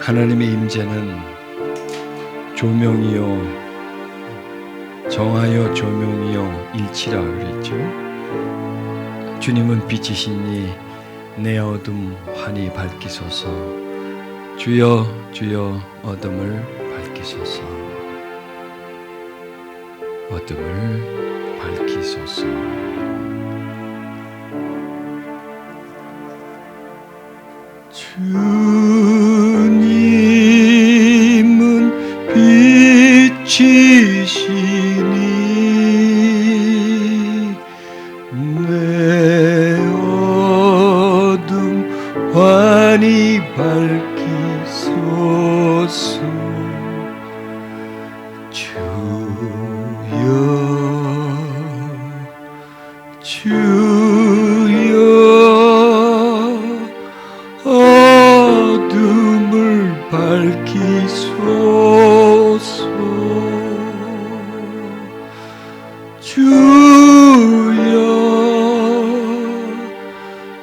하나님의 임재는 조명이요 정하여 조명이요 일치라 그랬죠. 주님은 빛이시니 내 어둠 환히 밝히소서. 주여 주여 어둠을 밝히소서. 어둠을 밝히소서. 주님은 빛이시니 내 어둠 환히 밝히소서. 주여 주여 어둠을 밝히소서. 주여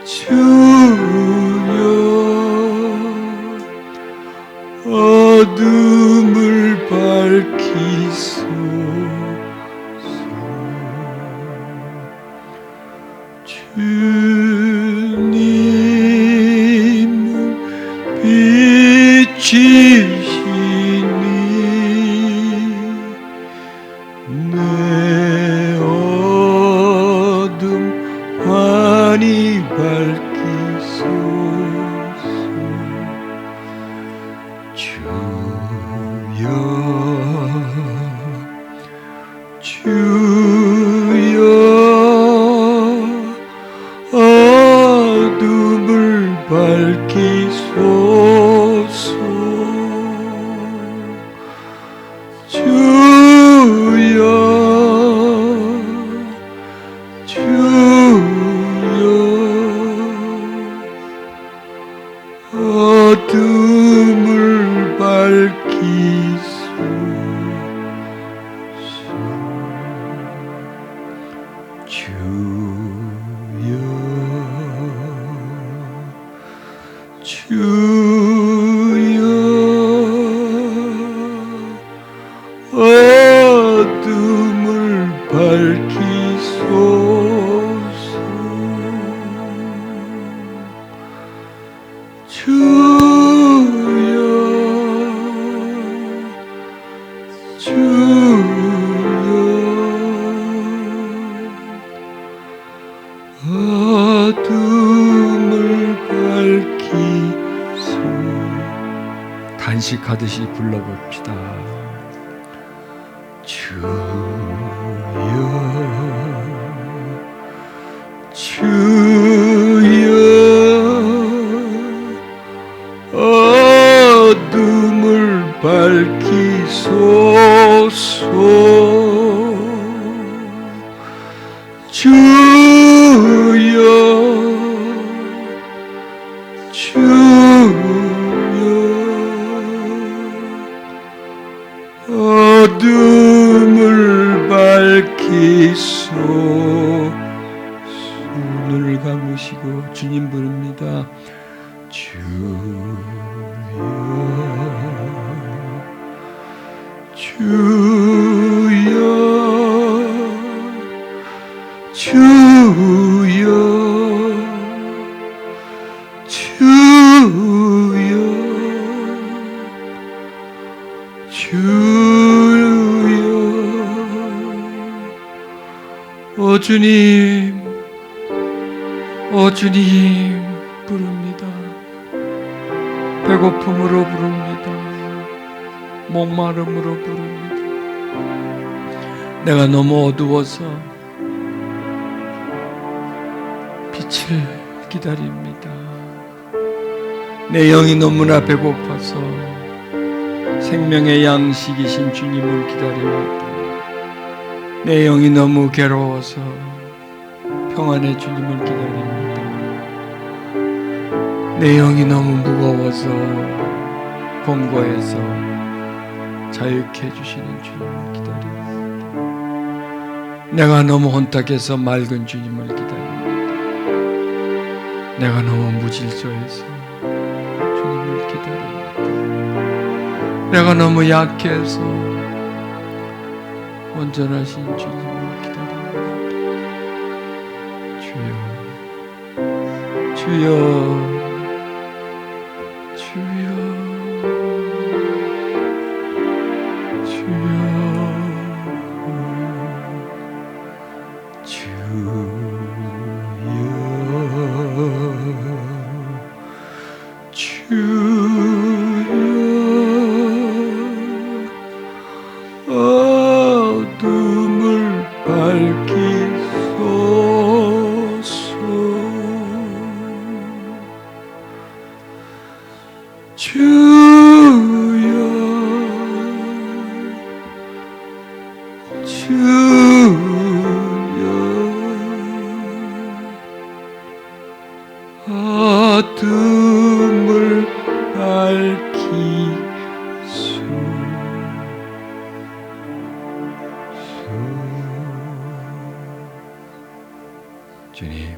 주여 어둠을 밝히소서. 주님은 빛이시니 내 어둠 환히 밝히소서. 주여 주여 어둠을 밝히소서. 주여 주여 어둠을 밝히소서. 주여 주여 어둠을 밝히소서. 주여 주여 어둠을 밝히소서. 단식하듯이 불러봅시다. 주여 주여 어둠을 밝히소서. 주여 주여 어둠을 밝히소서. 눈을 감으시고 주님 부릅니다. 주여 주여 주여 주여 주여 오 주님 오 주님 부릅니다. 배고픔으로 부릅니다. 목마름으로 부릅니다. 내가 너무 어두워서 빛을 기다립니다. 내 영이 너무나 배고파서 생명의 양식이신 주님을 기다립니다. 내 영이 너무 괴로워서 평안의 주님을 기다립니다. 내 영이 너무 무거워서 공고해서 자유케 해주시는 주님을 기다립니다. 내가 너무 혼탁해서 맑은 주님을 기다립니다. 내가 너무 무질서해서 주님을 기다립니다. 내가 너무 약해서 온전하신 주님을 기다립니다. 주여, 주여, 주여, 어둠을 밝히소서. 주여, 주여, 어둠을 밝히소서. 주님,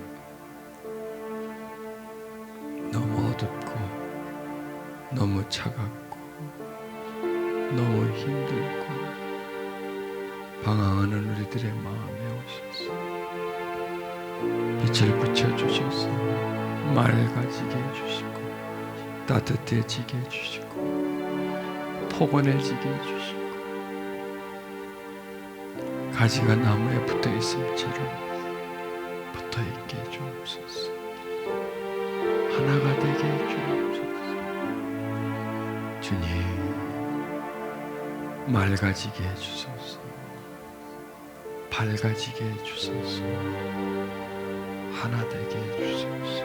너무 어둡고 너무 차갑고 너무 힘들고 방황하는 우리들의 마음에 오셔서 빛을 비춰주셔서 맑아지게 해주시고 따뜻해지게 해주시고 포근해지게 해주시고 가지가 나무에 붙어있음처럼 붙어있게 해주옵소서. 하나가 되게 해주옵소서. 주님, 맑아지게 해주소서. 밝아지게 해주소서. 하나 되게 해주소서.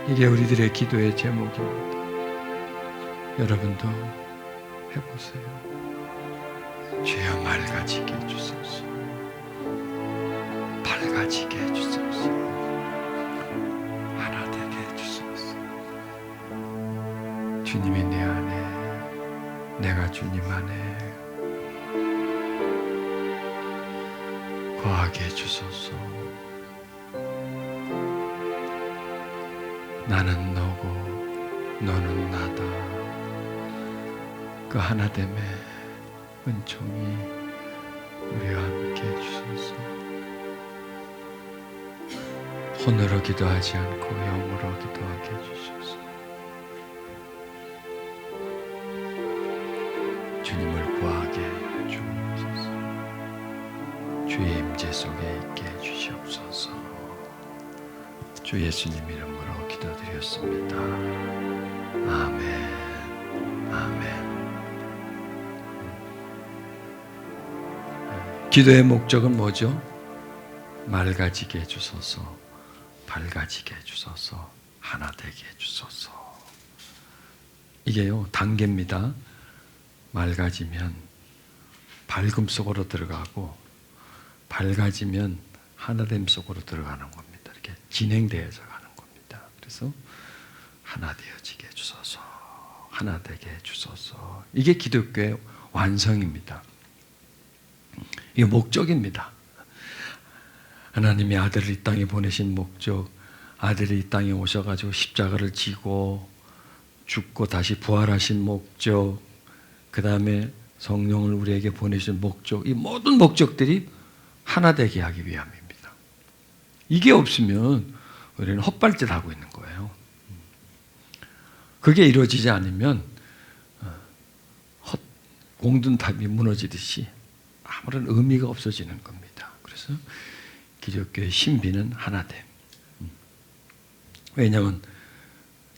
이게 우리들의 기도의 제목입니다. 여러분도 해보세요. 주여, 맑아지게 해주소서. 밝아지게 해주소서. 하나 되게 해주소서. 주님이 내 안에, 내가 주님 안에 거하게 해주소서. 나는 너고 너는 나다. 그 하나됨의 은총이 우리와 함께 해주소서. 혼으로 기도하지 않고 영으로 기도하게 해주소서. 주님을 구하게 해주옵소서. 주의 임재 속에 있게 해주시옵소서. 주 예수님 이름으로 기도드렸습니다. 아멘. 아멘. 기도의 목적은 뭐죠? 맑아지게 해주소서, 밝아지게 해주소서, 하나 되게 해주소서. 이게요, 단계입니다. 맑아지면 밝음 속으로 들어가고, 밝아지면 하나됨 속으로 들어가는 겁니다. 이렇게 진행되어서 가는 겁니다. 그래서 하나 되어지게 해주소서, 하나 되게 해주소서. 이게 기독교의 완성입니다. 이게 목적입니다. 하나님이 아들을 이 땅에 보내신 목적, 아들이 이 땅에 오셔가지고 십자가를 지고 죽고 다시 부활하신 목적, 그 다음에 성령을 우리에게 보내신 목적, 이 모든 목적들이 하나 되게 하기 위함입니다. 이게 없으면 우리는 헛발짓 하고 있는 거예요. 그게 이루어지지 않으면 공든탑이 무너지듯이 아무런 의미가 없어지는 겁니다. 그래서 기독교의 신비는 하나됨. 왜냐하면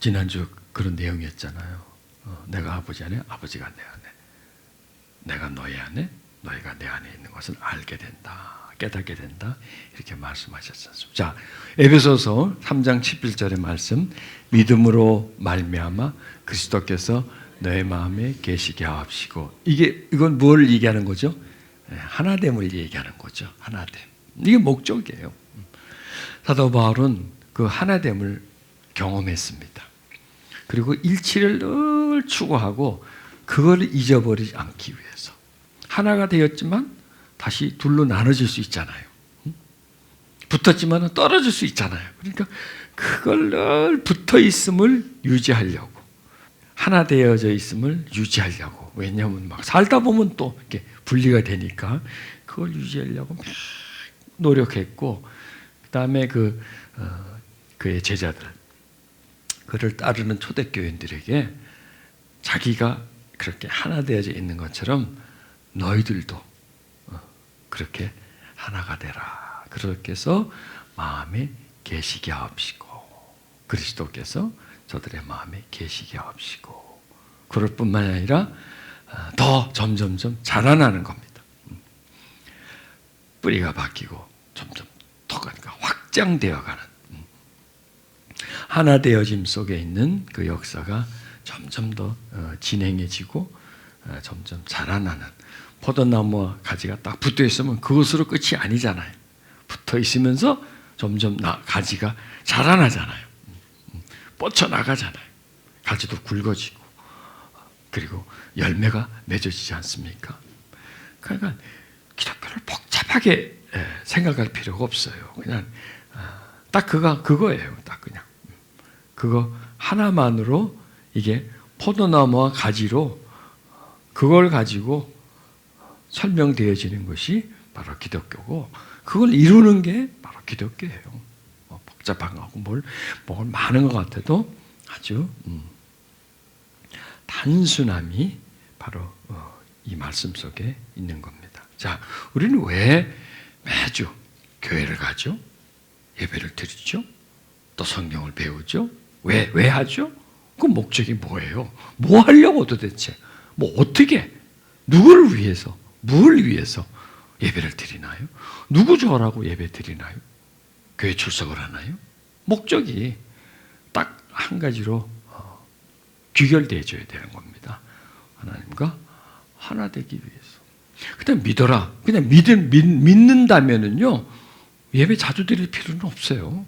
지난주 그런 내용이었잖아요. 내가 아버지 안에, 아버지가 내 안에, 내가 너희 안에, 너희가 내 안에 있는 것을 알게 된다, 깨닫게 된다, 이렇게 말씀하셨습니다. 자, 에베소서 3장 11절의 말씀, 믿음으로 말미암아 그리스도께서 너의 마음에 계시게 하옵시고. 이건 뭘 얘기하는 거죠? 하나됨을 얘기하는 거죠. 하나됨. 이게 목적이에요. 사도 바울은 그 하나됨을 경험했습니다. 그리고 일치를 늘 추구하고 그걸 잊어버리지 않기 위해서. 하나가 되었지만 다시 둘로 나눠질 수 있잖아요. 붙었지만 떨어질 수 있잖아요. 그러니까 그걸 늘 붙어 있음을 유지하려고. 하나 되어져 있음을 유지하려고. 왜냐하면 막 살다 보면 또 이렇게 분리가 되니까 그걸 유지하려고 막 노력했고, 그다음에 그의 제자들, 그를 따르는 초대교인들에게 자기가 그렇게 하나 되어져 있는 것처럼 너희들도 그렇게 하나가 되라. 그렇게 해서 마음에 계시게 하옵시고, 그리스도께서 저들의 마음에 계시게 하옵시고, 그럴 뿐만 아니라 더 점점점 자라나는 겁니다. 뿌리가 바뀌고 점점 더 확장되어가는, 하나 되어짐 속에 있는 그 역사가 점점 더 진행해지고 점점 자라나는. 포도나무와 가지가 딱 붙어 있으면 그것으로 끝이 아니잖아요. 붙어 있으면서 점점 가지가 자라나잖아요. 뻗쳐나가잖아요. 가지도 굵어지고, 그리고 열매가 맺어지지 않습니까? 그러니까 기독교를 복잡하게 생각할 필요가 없어요. 그냥 딱 그거예요. 딱 그냥 그거 하나만으로 이게 포도나무와 가지로 그걸 가지고 설명되어지는 것이 바로 기독교고, 그걸 이루는 게 바로 기독교예요. 복잡한 거하고 뭘 많은 것 같아도 아주 단순함이 바로 이 말씀 속에 있는 겁니다. 자, 우리는 왜 매주 교회를 가죠? 예배를 드리죠? 또 성경을 배우죠? 왜 하죠? 그 목적이 뭐예요? 뭐 하려고 도대체? 뭐 어떻게? 누구를 위해서? 뭘 위해서 예배를 드리나요? 누구 좋아라고 예배 드리나요? 교회 출석을 하나요? 목적이 딱 한 가지로 귀결되어져야 되는 겁니다. 하나님과 하나 되기 위해서. 그냥 믿어라. 그냥 믿는다면은요, 예배 자주 드릴 필요는 없어요.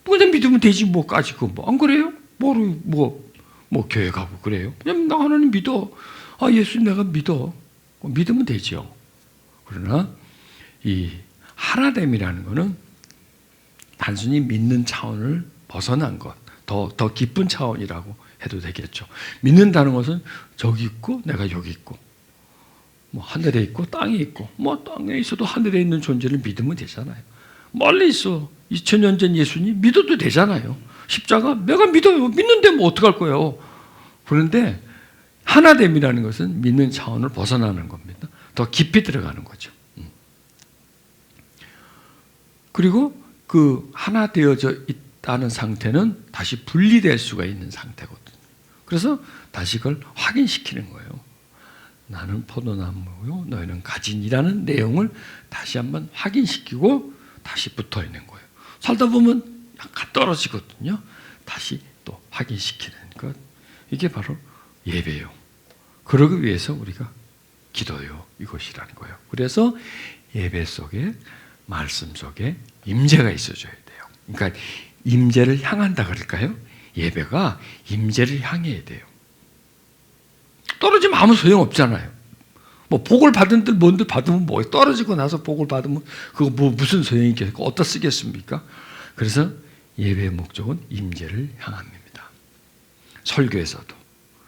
그냥 믿으면 되지 뭐까지 안 그래요? 교회 가고 그래요? 그냥 나 하나님 믿어. 예수 내가 믿어. 믿으면 되죠. 그러나 이 하나됨이라는 것은 단순히 믿는 차원을 벗어난 것, 더 깊은 차원이라고 해도 되겠죠. 믿는다는 것은 저기 있고 내가 여기 있고, 하늘에 있고 땅에 있고, 땅에 있어도 하늘에 있는 존재를 믿으면 되잖아요. 멀리 있어 2000년 전 예수님 믿어도 되잖아요. 십자가 내가 믿어요. 믿는데 어떡할 거예요. 그런데 하나됨이라는 것은 믿는 차원을 벗어나는 겁니다. 더 깊이 들어가는 거죠. 그리고 그 하나 되어져 있다는 상태는 다시 분리될 수가 있는 상태거든요. 그래서 다시 그걸 확인시키는 거예요. 나는 포도나무요, 너희는 가지니라는 내용을 다시 한번 확인시키고 다시 붙어 있는 거예요. 살다 보면 약간 떨어지거든요. 다시 또 확인시키는 것. 이게 바로 예배요. 그러기 위해서 우리가 기도요. 이것이라는 거예요. 그래서 예배 속에, 말씀 속에 임재가 있어줘야 돼요. 그러니까 임재를 향한다 그럴까요? 예배가 임재를 향해야 돼요. 떨어지면 아무 소용 없잖아요. 복을 받은들 뭔들 받으면 떨어지고 나서 복을 받으면 그거 무슨 소용이 있겠고 어디다 쓰겠습니까? 그래서 예배의 목적은 임재를 향합니다. 설교에서도,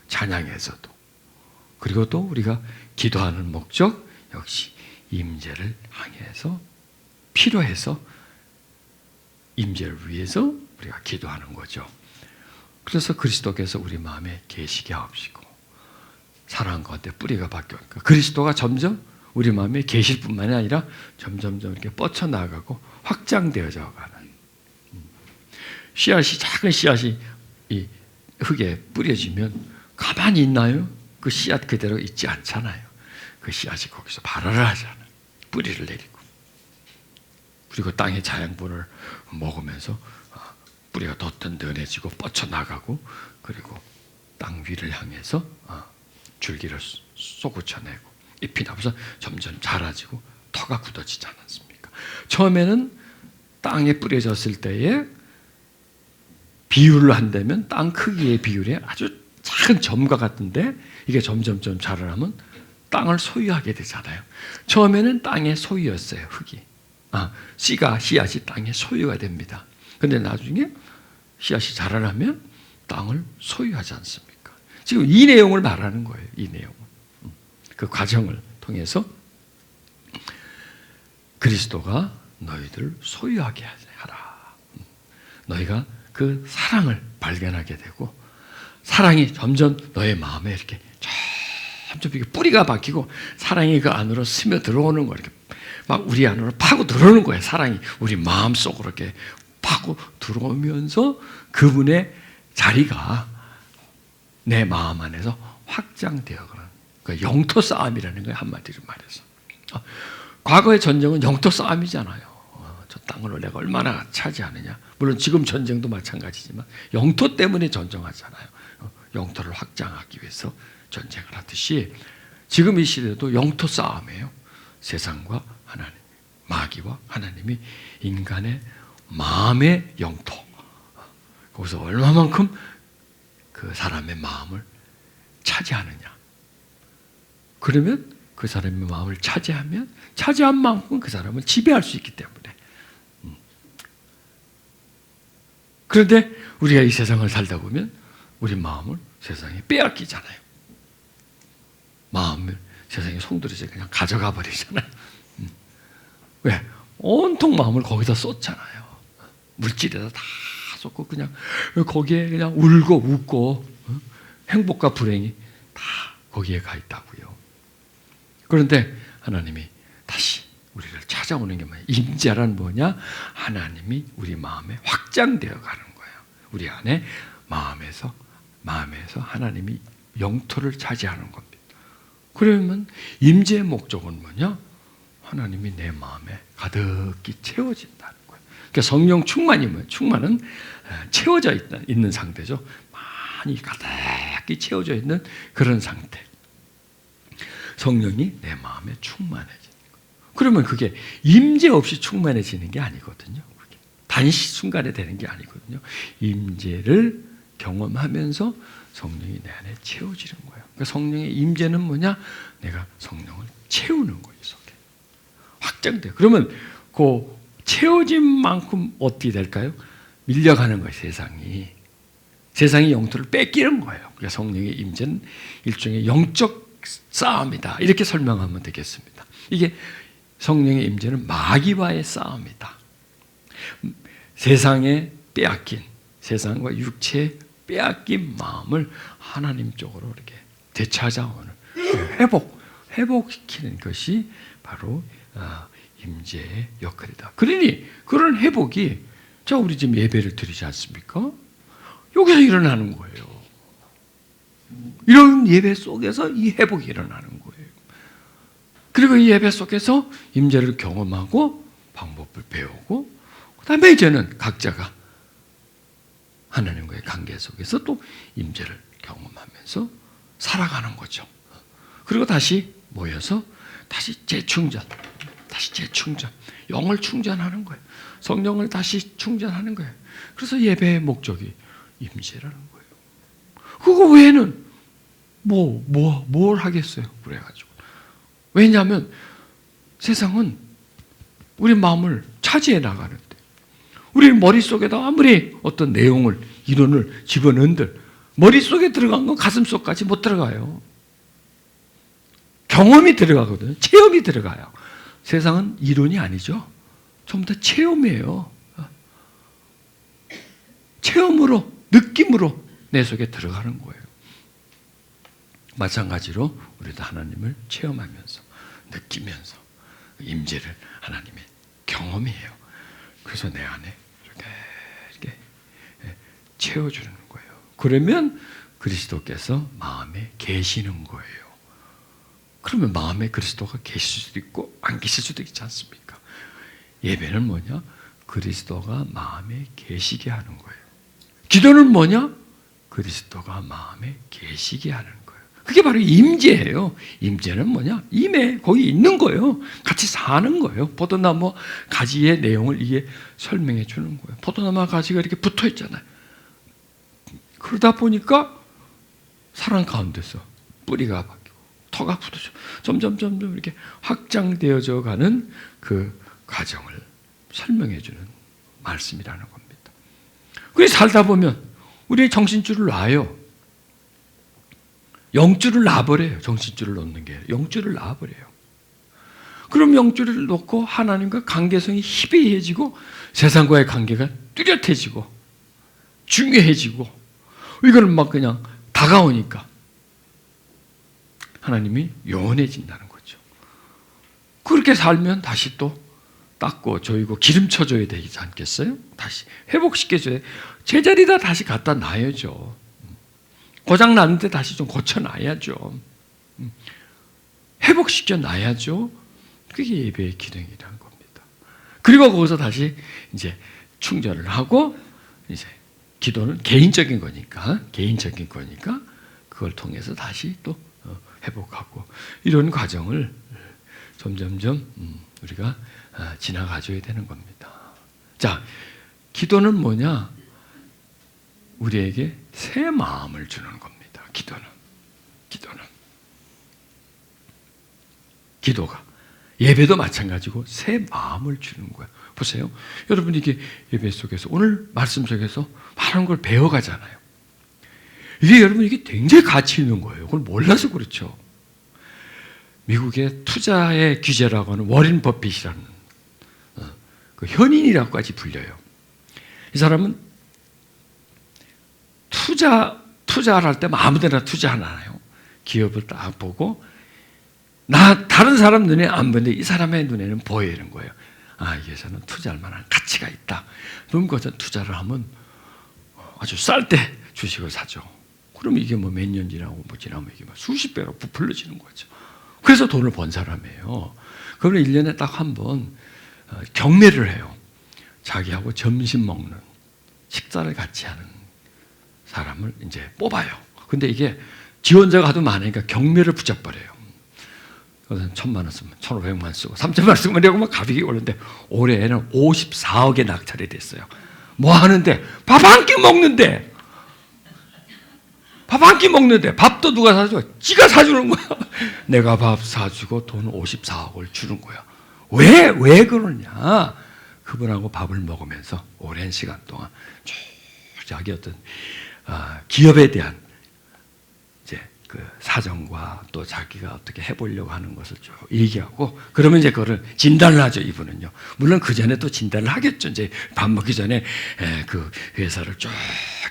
찬양에서도, 그리고 또 우리가 기도하는 목적 역시 임재를 향해서, 필요해서 임재를 위해서 우리가 기도하는 거죠. 그래서 그리스도께서 우리 마음에 계시게 하옵시고, 사랑 가운데 뿌리가 바뀌니까 그리스도가 점점 우리 마음에 계실 뿐만이 아니라 점점점 이렇게 뻗쳐나가고 확장되어져 가는, 씨앗이, 작은 씨앗이 이 흙에 뿌려지면 가만히 있나요? 그 씨앗 그대로 있지 않잖아요. 그 씨앗이 거기서 발화를 하잖아요. 뿌리를 내리고. 그리고 땅의 자양분을 먹으면서 뿌리가 더 든든해지고 뻗쳐나가고, 그리고 땅 위를 향해서 줄기를 솟구쳐내고 잎이 나면서 점점 자라지고 터가 굳어지지 않았습니까? 처음에는 땅에 뿌려졌을 때에 비율을 한다면 땅 크기의 비율에 아주 작은 점과 같은데, 이게 점점점 자라나면 땅을 소유하게 되잖아요. 처음에는 땅의 소유였어요. 흙이. 씨앗이 땅의 소유가 됩니다. 그런데 나중에 씨앗이 자라나면 땅을 소유하지 않습니까? 지금 이 내용을 말하는 거예요. 이 내용을. 그 과정을 통해서 그리스도가 너희들 소유하게 하라. 너희가 그 사랑을 발견하게 되고 사랑이 점점 너의 마음에 이렇게 점점 이렇게 뿌리가 박히고 사랑이 그 안으로 스며 들어오는 거예요. 이렇게 막 우리 안으로 파고 들어오는 거예요. 사랑이 우리 마음 속으로 이렇게 파고 들어오면서 그분의 자리가 내 마음 안에서 확장되어 가는 그 영토 싸움이라는 거예요. 한마디로 말해서. 과거의 전쟁은 영토 싸움이잖아요. 저 땅을 내가 얼마나 차지하느냐. 물론 지금 전쟁도 마찬가지지만 영토 때문에 전쟁하잖아요. 영토를 확장하기 위해서 전쟁을 하듯이 지금 이 시대도 영토 싸움이에요. 세상과 하나님, 마귀와 하나님이 인간의 마음의 영토. 거기서 얼마만큼 그 사람의 마음을 차지하느냐. 그러면 그 사람의 마음을 차지하면 차지한 만큼 그 사람을 지배할 수 있기 때문에. 그런데 우리가 이 세상을 살다 보면 우리 마음을 세상에 빼앗기잖아요. 마음을 세상에 송두리째 그냥 가져가 버리잖아요. 왜? 온통 마음을 거기다 쏟잖아요. 물질에다 다 쏟고 그냥 거기에 그냥 울고 웃고 행복과 불행이 다 거기에 가 있다고요. 그런데 하나님이 다시 우리를 찾아오는 게 뭐냐? 임재란 뭐냐? 하나님이 우리 마음에 확장되어 가는 거예요. 우리 안에 마음에서 하나님이 영토를 차지하는 겁니다. 그러면 임재의 목적은 뭐냐? 하나님이 내 마음에 가득히 채워진다는 거예요. 그러니까 성령 충만이 뭐예요? 충만은 채워져 있는 상태죠. 많이 가득히 채워져 있는 그런 상태. 성령이 내 마음에 충만해지는 거예요. 그러면 그게 임재 없이 충만해지는 게 아니거든요. 그게 단시 순간에 되는 게 아니거든요. 임재를 경험하면서 성령이 내 안에 채워지는 거예요. 그러니까 성령의 임재는 뭐냐? 내가 성령을 채우는 거예요. 속에 확장돼요. 그러면 그 채워진 만큼 어떻게 될까요? 밀려가는 거예요. 세상이 영토를 뺏기는 거예요. 그러니까 성령의 임재는 일종의 영적 싸움이다. 이렇게 설명하면 되겠습니다. 이게 성령의 임재는 마귀와의 싸움이다. 세상에 빼앗긴, 세상과 육체에 빼앗긴 마음을 하나님 쪽으로 이렇게 되찾아오는 회복시키는 것이 바로 임재의 역할이다. 그러니 그런 회복이 자 우리 지금 예배를 드리지 않습니까? 여기서 일어나는 거예요. 이런 예배 속에서 이 회복이 일어나는 거예요. 그리고 이 예배 속에서 임재를 경험하고 방법을 배우고 그다음에 이제는 각자가 하나님과의 관계 속에서 또 임재를 경험하면서 살아가는 거죠. 그리고 다시 모여서 다시 재충전, 영을 충전하는 거예요. 성령을 다시 충전하는 거예요. 그래서 예배의 목적이 임재라는 거예요. 그거 외에는 뭘 하겠어요? 그래가지고. 왜냐하면 세상은 우리 마음을 차지해 나가는데 우리 머릿속에다 아무리 어떤 내용을, 이론을 집어넣은들 머릿속에 들어간 건 가슴속까지 못 들어가요. 경험이 들어가거든요. 체험이 들어가요. 세상은 이론이 아니죠. 전부 다 체험이에요. 체험으로, 느낌으로 내 속에 들어가는 거예요. 마찬가지로 우리도 하나님을 체험하면서, 느끼면서 임재를 하나님의 경험이에요. 그래서 내 안에 이렇게 채워주는 거예요. 그러면 그리스도께서 마음에 계시는 거예요. 그러면 마음에 그리스도가 계실 수도 있고 안 계실 수도 있지 않습니까? 예배는 뭐냐? 그리스도가 마음에 계시게 하는 거예요. 기도는 뭐냐? 그리스도가 마음에 계시게 하는 거예요. 그게 바로 임재예요. 임재는 뭐냐? 임에 거기 있는 거예요. 같이 사는 거예요. 포도나무 가지의 내용을 이게 설명해 주는 거예요. 포도나무 가지가 이렇게 붙어 있잖아요. 그러다 보니까 사랑 가운데서 뿌리가 바뀌고 터가 붙어져 점점 이렇게 확장되어져 가는 그 과정을 설명해 주는 말씀이라는 겁니다. 그래서 살다 보면 우리의 정신줄을 놔요. 영줄을 놔버려요. 정신줄을 놓는 게 아니라 영줄을 놔버려요. 그럼 영줄을 놓고 하나님과 관계성이 희비해지고 세상과의 관계가 뚜렷해지고 중요해지고 이거는 막 그냥 다가오니까 하나님이 요원해진다는 거죠. 그렇게 살면 다시 또 닦고 조이고 기름쳐줘야 되지 않겠어요? 다시 회복시켜줘야 제자리다 다시 갖다 놔야죠. 고장 났는데 다시 좀 고쳐놔야죠. 회복시켜 놔야죠. 그게 예배의 기능이라는 겁니다. 그리고 거기서 다시 이제 충전을 하고 이제 기도는 개인적인 거니까 그걸 통해서 다시 또 회복하고 이런 과정을 점점점 우리가 지나가줘야 되는 겁니다. 자, 기도는 뭐냐? 우리에게 새 마음을 주는 겁니다. 기도가 예배도 마찬가지고 새 마음을 주는 거예요. 보세요. 여러분 이게 예배 속에서 오늘 말씀 속에서 많은 걸 배워가잖아요. 이게 여러분 이게 굉장히 가치 있는 거예요. 그걸 몰라서 그렇죠. 미국의 투자의 귀재라고 하는 워렌 버핏이라는 그 현인이라고까지 불려요. 이 사람은 투자를 할 때만 아무데나 투자 안 하나요? 기업을 딱 보고 다른 사람 눈에 안 보이는데 이 사람의 눈에는 보이는 거예요. 아, 이 회사는 투자할 만한 가치가 있다. 그럼 그것은 투자를 하면 아주 쌀 때 주식을 사죠. 그럼 이게 뭐 몇 년 지나고 뭐 지나면 이게 뭐 수십 배로 부풀려지는 거죠. 그래서 돈을 번 사람이에요. 그러면 1년에 딱 한 번 경매를 해요. 자기하고 점심 먹는 식사를 같이 하는 사람을 이제 뽑아요. 근데 이게 지원자가 하도 많으니까 경매를 붙잡버려요. 그래서 1,000만 원 쓰면 1,500만 쓰고 3,000만 원 쓰면 이러고 막 가격이 오르는데 올해에는 54억에 낙찰이 됐어요. 뭐 하는데? 밥 한 끼 먹는데! 밥도 누가 사줘? 지가 사주는 거야. 내가 밥 사주고 돈 54억을 주는 거야. 왜 그러냐? 그분하고 밥을 먹으면서 오랜 시간 동안 쭉 자기 어떤 기업에 대한 이제 그 사정과 또 자기가 어떻게 해보려고 하는 것을 쭉 얘기하고 그러면 이제 그거를 진단을 하죠. 이분은요. 물론 그 전에 또 진단을 하겠죠. 이제 밥 먹기 전에 그 회사를 쭉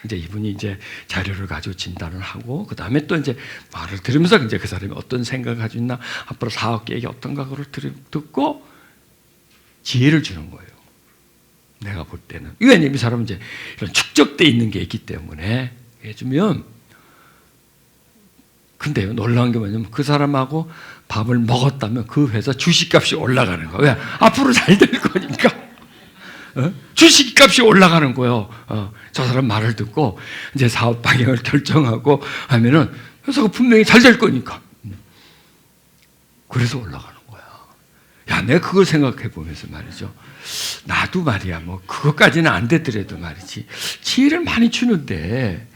이제 이분이 이제 자료를 가지고 진단을 하고 그 다음에 또 이제 말을 들으면서 이제 그 사람이 어떤 생각을 가지고 있나 앞으로 사업 계획이 어떤가 그걸 듣고 지혜를 주는 거예요. 내가 볼 때는 왜냐면 이 사람은 이제 이런 축적돼 있는 게 있기 때문에 해주면 근데요 놀라운 게 뭐냐면 그 사람하고 밥을 먹었다면 그 회사 주식값이 올라가는 거예요. 왜? 앞으로 잘 될 거니까. 주식값이 올라가는 거예요. 저 사람 말을 듣고 이제 사업 방향을 결정하고 하면은 회사가 분명히 잘 될 거니까. 그래서 올라가는 거야. 야, 내가 그걸 생각해 보면서 말이죠. 나도 말이야, 뭐 그것까지는 안 되더라도 말이지. 지혜를 많이 주는데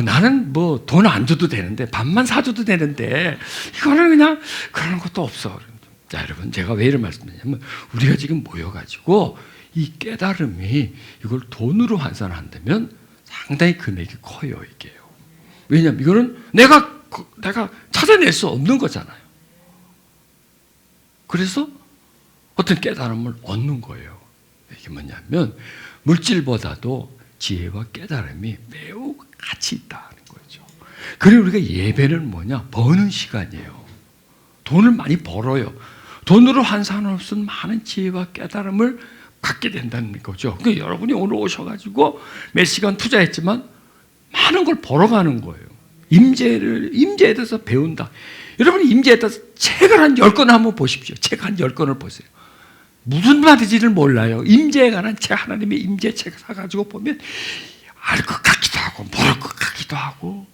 나는 뭐 돈 안 줘도 되는데 밥만 사줘도 되는데 이거는 그냥 그런 것도 없어. 자, 여러분 제가 왜 이런 말씀드리냐면 우리가 지금 모여가지고 이 깨달음이 이걸 돈으로 환산한다면 상당히 금액이 커요, 이게요. 왜냐하면 이거는 내가 찾아낼 수 없는 거잖아요. 그래서 어떤 깨달음을 얻는 거예요. 이게 뭐냐면 물질보다도 지혜와 깨달음이 매우 가치 있다는 거죠. 그리고 우리가 예배는 뭐냐? 버는 시간이에요. 돈을 많이 벌어요. 돈으로 환산할 수 없는 많은 지혜와 깨달음을 갖게 된다는 거죠. 그러니까 여러분이 오늘 오셔가지고 몇 시간 투자했지만 많은 걸 벌어가는 거예요. 임재에 대해서 배운다. 여러분이 임재에 대해서 책을 한 10권 한번 보십시오. 책 한 10권을 보세요. 무슨 말인지를 몰라요. 임재에 관한 책, 하나님의 임재 책 사가지고 보면 알 것 같기도 하고 모를 것 같기도 하고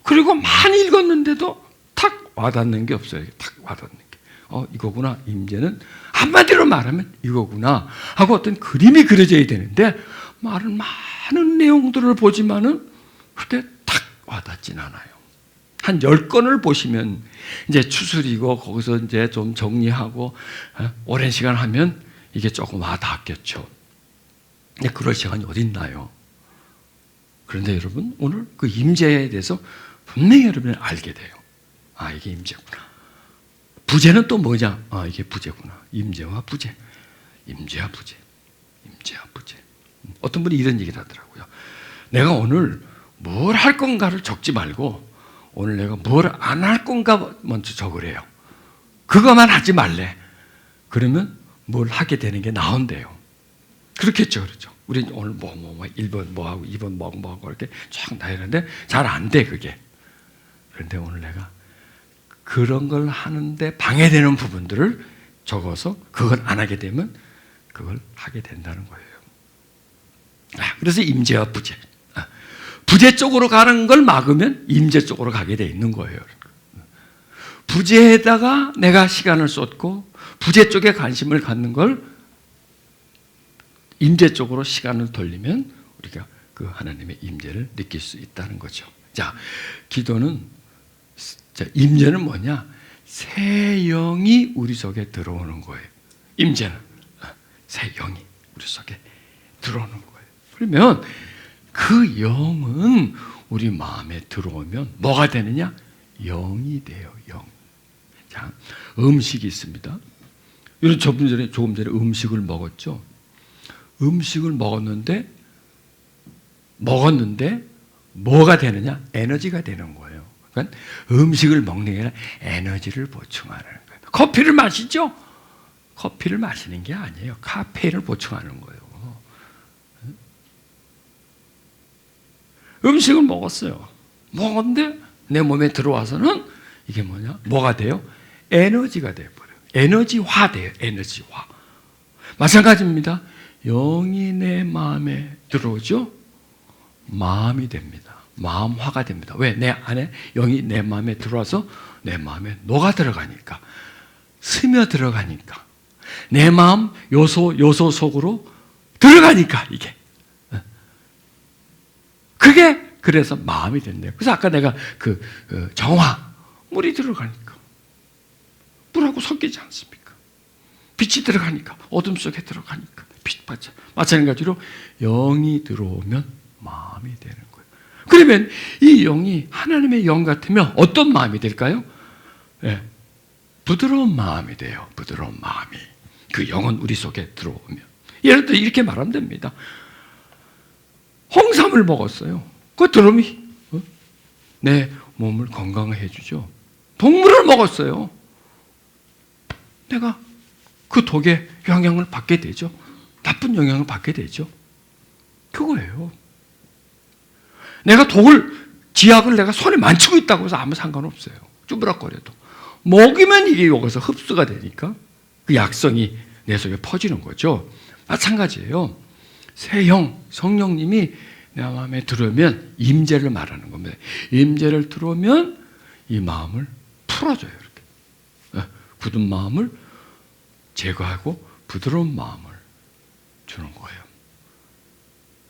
그리고 많이 읽었는데도 탁 와닿는 게 없어요. 탁 와닿는 게. 이거구나. 임재는 한마디로 말하면 이거구나 하고 어떤 그림이 그려져야 되는데 많은 내용들을 보지만은 그때 탁 와닿진 않아요. 한 10건을 보시면 이제 추스리고 거기서 이제 좀 정리하고 오랜 시간 하면 이게 조금 와닿겠죠. 근데 그럴 시간이 어딨나요? 그런데 여러분 오늘 그 임재에 대해서 분명히 여러분이 알게 돼요. 아, 이게 임재구나. 부재는 또 뭐냐? 아, 이게 부재구나. 임재와 부재. 임재와 부재. 임재와 부재. 어떤 분이 이런 얘기를 하더라고요. 내가 오늘 뭘 할 건가를 적지 말고 오늘 내가 뭘 안 할 건가 먼저 적으래요. 그거만 하지 말래. 그러면 뭘 하게 되는 게 나온대요. 그렇겠죠, 그렇죠. 우리 오늘 1번 뭐하고 2번 뭐하고 이렇게 쫙 나열하는데 잘 안 돼, 그게. 그런데 오늘 내가 그런 걸 하는데 방해되는 부분들을 적어서 그걸 안 하게 되면 그걸 하게 된다는 거예요. 그래서 임재와 부재. 부재 쪽으로 가는 걸 막으면 임재 쪽으로 가게 돼 있는 거예요. 부재에다가 내가 시간을 쏟고 부재 쪽에 관심을 갖는 걸 임재 쪽으로 시간을 돌리면 우리가 그 하나님의 임재를 느낄 수 있다는 거죠. 자, 기도는, 자, 임재는 뭐냐? 새 영이 우리 속에 들어오는 거예요. 임재는 새 영이 우리 속에 들어오는 거예요. 그러면 그 영은 우리 마음에 들어오면 뭐가 되느냐? 영이 돼요, 영. 자, 음식이 있습니다. 조금 전에 음식을 먹었죠. 음식을 먹었는데 뭐가 되느냐? 에너지가 되는 거예요. 그러니까 음식을 먹는 게 아니라 에너지를 보충하는 거예요. 커피를 마시죠? 커피를 마시는 게 아니에요. 카페인을 보충하는 거예요. 음식을 먹었어요. 먹었는데 내 몸에 들어와서는 이게 뭐냐? 뭐가 돼요? 에너지가 돼버려요. 에너지화 돼요. 에너지화. 마찬가지입니다. 영이 내 마음에 들어오죠? 마음이 됩니다. 마음화가 됩니다. 왜? 내 안에 영이 내 마음에 들어와서 내 마음에 녹아 들어가니까, 스며 들어가니까, 내 마음 요소 속으로 들어가니까, 이게. 그게 그래서 마음이 된대요. 그래서 아까 내가 정화, 물이 들어가니까 물하고 섞이지 않습니까? 빛이 들어가니까, 어둠 속에 들어가니까 빛 받자. 마찬가지로 영이 들어오면 마음이 되는 거예요. 그러면 이 영이 하나님의 영 같으면 어떤 마음이 될까요? 네. 부드러운 마음이 돼요. 부드러운 마음이. 그 영은 우리 속에 들어오면. 예를 들어 이렇게 말하면 됩니다. 홍삼을 먹었어요. 그 들으면 내 몸을 건강하게 해주죠. 동물을 먹었어요. 내가 그 독의 영향을 받게 되죠. 나쁜 영향을 받게 되죠. 그거예요. 내가 지약을 내가 손에 만지고 있다고 해서 아무 상관없어요. 쭈부락거려도. 먹이면 이게 여기서 흡수가 되니까 그 약성이 내 속에 퍼지는 거죠. 마찬가지예요. 새 영, 성령님이 내 마음에 들어오면 임재를 말하는 겁니다. 임재를 들어오면 이 마음을 풀어줘요. 이렇게. 굳은 마음을 제거하고 부드러운 마음을 주는 거예요.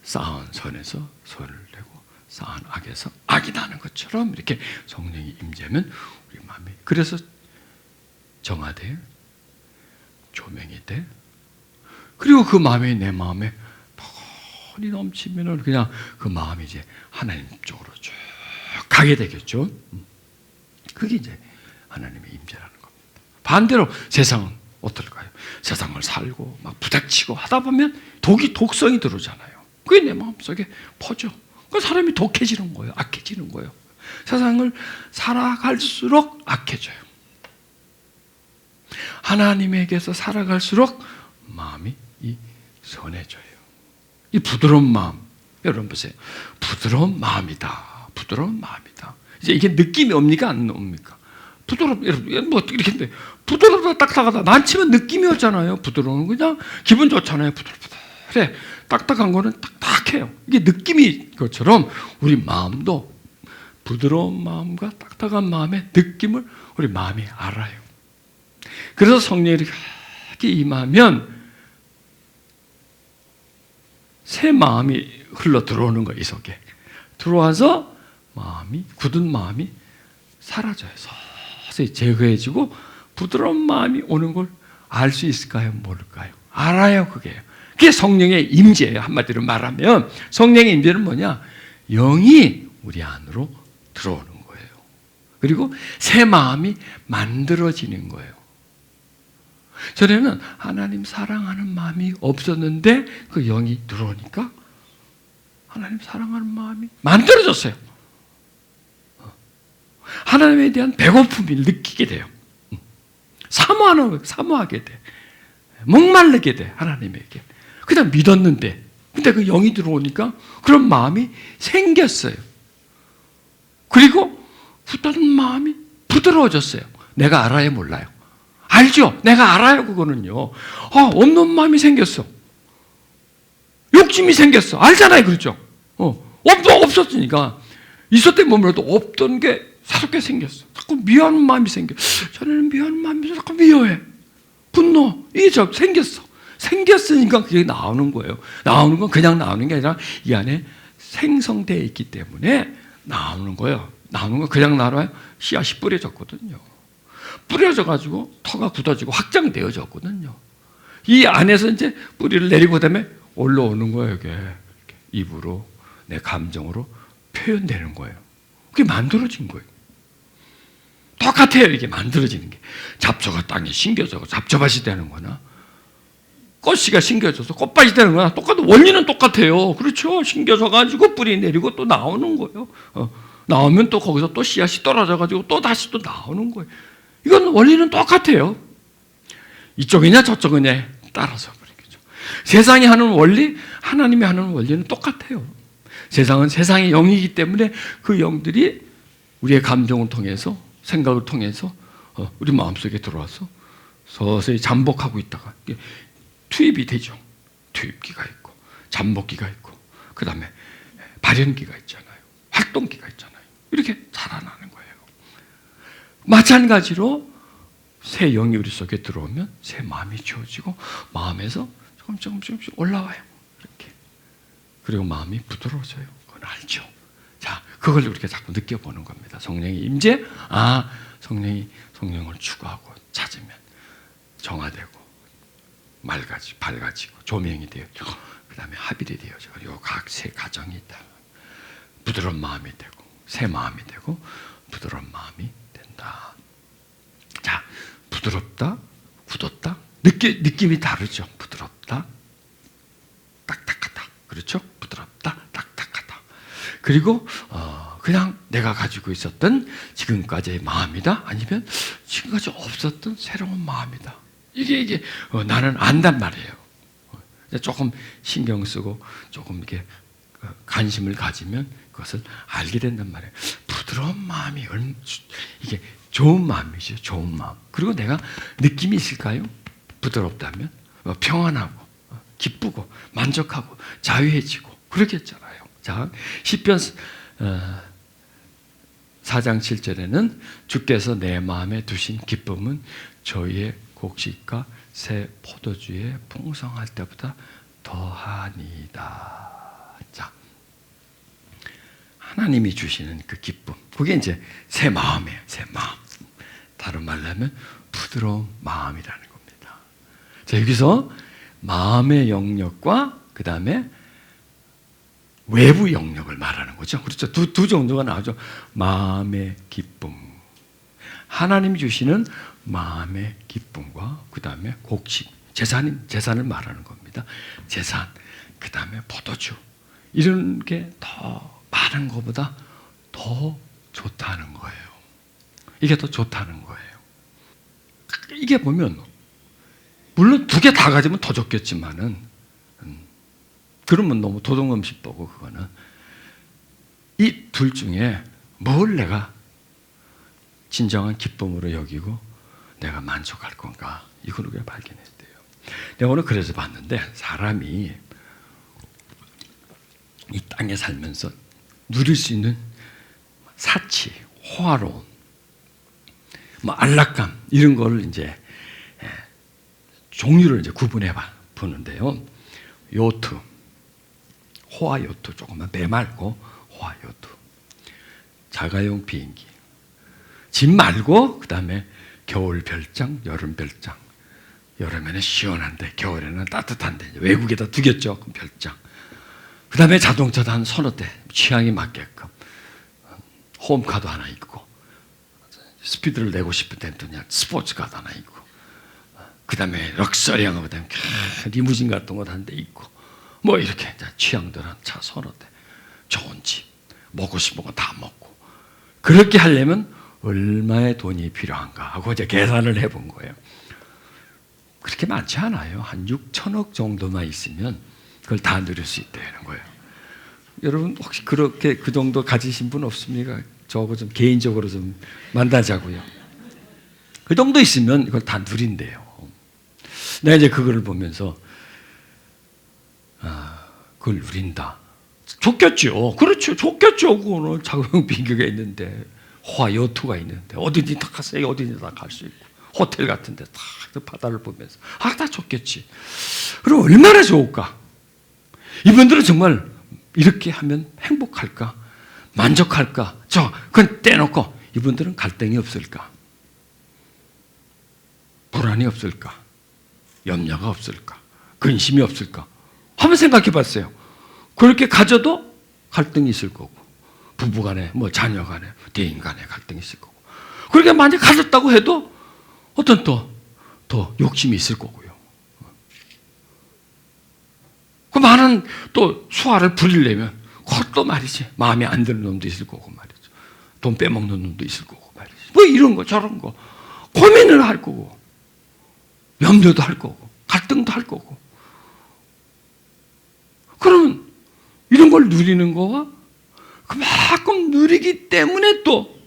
쌓은 선에서 선을 내고 쌓은 악에서 악이 나는 것처럼 이렇게 성령이 임재하면 우리 마음이, 그래서 정화돼, 조명이 돼. 그리고 그 마음이 내 마음에 이 넘치면은 그냥 그 마음이 이제 하나님 쪽으로 쭉 가게 되겠죠. 그게 이제 하나님의 임재라는 겁니다. 반대로 세상은 어떨까요? 세상을 살고 막 부닥치고 하다 보면 독성이 들어오잖아요. 그게 내 마음속에 퍼져. 그 사람이 독해지는 거예요. 악해지는 거예요. 세상을 살아갈수록 악해져요. 하나님에게서 살아갈수록 마음이 선해져요. 이 부드러운 마음, 여러분 보세요. 부드러운 마음이다. 부드러운 마음이다. 이제 이게 느낌이 옵니까? 안 옵니까? 여러분, 뭐 이렇게 했는데, 부드럽다, 딱딱하다. 난치면 느낌이 오잖아요. 부드러운 그냥 기분 좋잖아요. 부드럽다. 딱딱한 거는 딱딱해요. 이게 느낌이 것처럼 우리 마음도 부드러운 마음과 딱딱한 마음의 느낌을 우리 마음이 알아요. 그래서 성령이 이렇게 임하면 새 마음이 흘러 들어오는 거예요. 이 속에 들어와서 굳은 마음이 사라져요. 서서히 제거해지고 부드러운 마음이 오는 걸 알 수 있을까요? 모를까요? 알아요. 그게 성령의 임재예요. 한마디로 말하면 성령의 임재는 뭐냐? 영이 우리 안으로 들어오는 거예요. 그리고 새 마음이 만들어지는 거예요. 전에는 하나님 사랑하는 마음이 없었는데 그 영이 들어오니까 하나님 사랑하는 마음이 만들어졌어요. 하나님에 대한 배고픔을 느끼게 돼요. 사모하게 돼. 목마르게 돼, 하나님에게. 그냥 믿었는데, 근데 그 영이 들어오니까 그런 마음이 생겼어요. 그리고 붙드는 마음이 부드러워졌어요. 내가 알아요, 몰라요? 알죠? 내가 알아요, 그거는요. 없는 마음이 생겼어. 욕심이 생겼어. 알잖아요, 그렇죠? 없었으니까. 있었던 몸으로도 없던 게 새롭게 생겼어. 자꾸 미워하는 마음이 생겨. 전에는 미워하는 마음이 자꾸 미워해. 분노. 이게 생겼어. 생겼으니까 그게 나오는 거예요. 나오는 건 그냥 나오는 게 아니라 이 안에 생성되어 있기 때문에 나오는 거예요. 나오는 건 그냥 나와요. 씨앗이 뿌려졌거든요. 뿌려져가지고 터가 굳어지고 확장되어졌거든요. 이 안에서 이제 뿌리를 내리고 그다음에 올라오는 거예요. 이게 입으로 내 감정으로 표현되는 거예요. 그게 만들어진 거예요. 똑같아요. 이게 만들어지는 게. 잡초가 땅에 심겨져서 잡초밭이 되는 거나 꽃씨가 심겨져서 꽃밭이 되는 거나 똑같은 원리는 똑같아요. 그렇죠? 심겨져 가지고 뿌리 내리고 또 나오는 거예요. 나오면 또 거기서 또 씨앗이 떨어져 가지고 또 다시 또 나오는 거예요. 이건 원리는 똑같아요. 이쪽이냐 저쪽이냐 따라서 그렇겠죠. 세상이 하는 원리, 하나님이 하는 원리는 똑같아요. 세상은 세상의 영이기 때문에 그 영들이 우리의 감정을 통해서 생각을 통해서 우리 마음속에 들어와서 서서히 잠복하고 있다가 투입이 되죠. 투입기가 있고 잠복기가 있고 그 다음에 발현기가 있잖아요. 활동기가 있잖아요. 이렇게 자라나는 거예요. 마찬가지로 새 영이 우리 속에 들어오면 새 마음이 주어지고 마음에서 조금씩 올라와요. 이렇게. 그리고 마음이 부드러워져요. 그건 알죠. 자, 그걸 우리가 자꾸 느껴보는 겁니다. 성령의 임재, 성령을 추구하고 찾으면 정화되고 밝아지고 조명이 되어지고 그 다음에 합일이 되어지고 요 각 세 가정이 있다. 부드러운 마음이 되고 새 마음이 되고 부드러운 마음이 된다. 자, 부드럽다, 굳었다. 느낌이 다르죠. 부드럽다, 딱딱하다. 그렇죠? 부드럽다, 딱딱하다. 그리고 그냥 내가 가지고 있었던 지금까지의 마음이다. 아니면 지금까지 없었던 새로운 마음이다. 이게 나는 안단 말이에요. 조금 신경 쓰고 조금 이렇게 관심을 가지면 그것을 알게 된단 말이에요. 부드러운 마음이 이게 좋은 마음이죠. 좋은 마음. 그리고 내가 느낌이 있을까요? 부드럽다면 평안하고 기쁘고 만족하고 자유해지고 그렇겠잖아요. 자, 시편 4장 7절에는 주께서 내 마음에 두신 기쁨은 저희의 곡식과 새 포도주의 풍성할 때보다 더하니이다. 자, 하나님이 주시는 그 기쁨, 그게 이제 새 마음이에요. 새 마음. 다른 말로 하면 부드러운 마음이라는 겁니다. 자, 여기서 마음의 영역과 그 다음에 외부 영역을 말하는 거죠. 그렇죠. 두 정도가 나오죠. 마음의 기쁨. 하나님이 주시는 마음의 기쁨과 그 다음에 곡식, 재산을 말하는 겁니다. 재산, 그 다음에 포도주. 이런 게 더 많은 것보다 더 좋다는 거예요. 이게 더 좋다는 거예요. 이게 보면 물론 두 개 다 가지면 더 좋겠지만은 그러면 너무 도둑놈식보고 그거는 이 둘 중에 뭘 내가 진정한 기쁨으로 여기고 내가 만족할 건가 이걸 우리가 발견해야 돼요. 내가 오늘 그래서 봤는데 사람이 이 땅에 살면서 누릴 수 있는 사치, 호화로움, 안락감 이런 거를 이제 종류를 이제 구분해 보는데요. 요트, 호화 요트 조금만 배 말고 호화 요트, 자가용 비행기, 집 말고 그 다음에 겨울 별장, 여름 별장. 여름에는 시원한데 겨울에는 따뜻한데 외국에다 두겠죠. 그럼 별장. 그 다음에 자동차도 한 서너 대 취향에 맞게끔 홈카도 하나 있고 스피드를 내고 싶을 때는 또 그냥 스포츠카도 하나 있고, 그 다음에 럭셔리한 거, 그다음에 리무진 같은 거 한 대 있고, 뭐 이렇게 취향들은 차 서너 대, 좋은 집, 먹고 싶은 거 다 먹고. 그렇게 하려면 얼마의 돈이 필요한가 하고 이제 계산을 해본 거예요. 그렇게 많지 않아요. 한 6천억 정도만 있으면 그걸 다 누릴 수 있다는 거예요. 여러분 혹시 그렇게 그 정도 가지신 분 없습니까? 저하고 좀 개인적으로 좀 만나자고요. 그 정도 있으면 이걸 다 누린대요. 내가 이제 그거를 보면서 그걸 누린다. 좋겠죠. 그렇죠. 좋겠죠. 그거는 작용 비교가 있는데, 호화 요트가 있는데, 어디든지 다 가세요. 어디든지 다 갈 수 있고, 호텔 같은데 다 바다를 보면서 다 좋겠지. 그럼 얼마나 좋을까? 이분들은 정말 이렇게 하면 행복할까? 만족할까? 그건 떼놓고 이분들은 갈등이 없을까? 불안이 없을까? 염려가 없을까? 근심이 없을까? 한번 생각해 봤어요. 그렇게 가져도 갈등이 있을 거고, 부부간에, 자녀간에, 대인간에 갈등이 있을 거고, 그렇게 만약 가졌다고 해도 어떤 더 욕심이 있을 거고요. 그 많은 또 수화를 부리려면 그것도 말이지, 마음에 안 드는 놈도 있을 거고 말이죠. 돈 빼먹는 놈도 있을 거고 말이지. 뭐 이런 거 저런 거 고민을 할 거고, 염려도 할 거고, 갈등도 할 거고. 그러면 이런 걸 누리는 거와 그만큼 누리기 때문에 또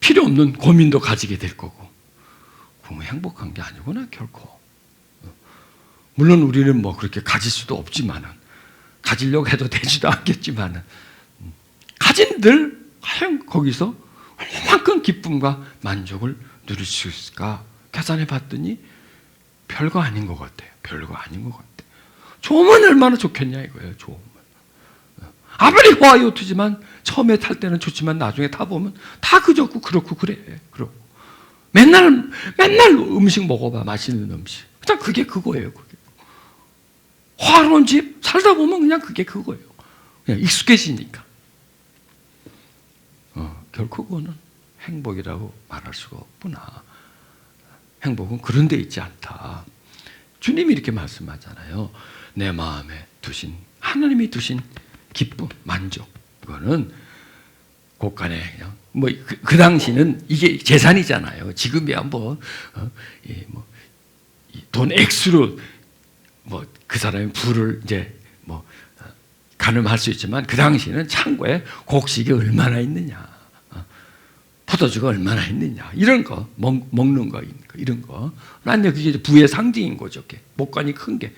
필요 없는 고민도 가지게 될 거고, 그러면 행복한 게 아니구나 결코. 물론 우리는 그렇게 가질 수도 없지만은, 가지려고 해도 되지도 않겠지만은, 가진들 과연 거기서 얼마만큼 기쁨과 만족을 누릴 수 있을까 계산해 봤더니 별거 아닌 것 같아요. 별거 아닌 것 같아요. 좋으면 얼마나 좋겠냐 이거예요. 좋으면. 아무리 호화요트지만 처음에 탈 때는 좋지만 나중에 타보면 다 그렇고 그렇고 그래. 그렇고 맨날 음식 먹어봐. 맛있는 음식. 그냥 그게 그거예요. 그게. 화로운 집 살다 보면 그냥 그게 그거예요. 그냥 익숙해지니까. 결코 그거는 행복이라고 말할 수가 없구나. 행복은 그런 데 있지 않다. 주님이 이렇게 말씀하잖아요. 내 마음에 두신, 하나님이 두신 기쁨, 만족. 이거는 곳간에 그냥 그 당시는 이게 재산이잖아요. 지금이야 돈 액수로 그 사람의 부를 이제 가늠할 수 있지만, 그 당시는 창고에 곡식이 얼마나 있느냐, 포도주가 얼마나 있느냐, 이런 거 먹는 거 이런 거. 난 그게 부의 상징인 거죠. 목관이 큰 게.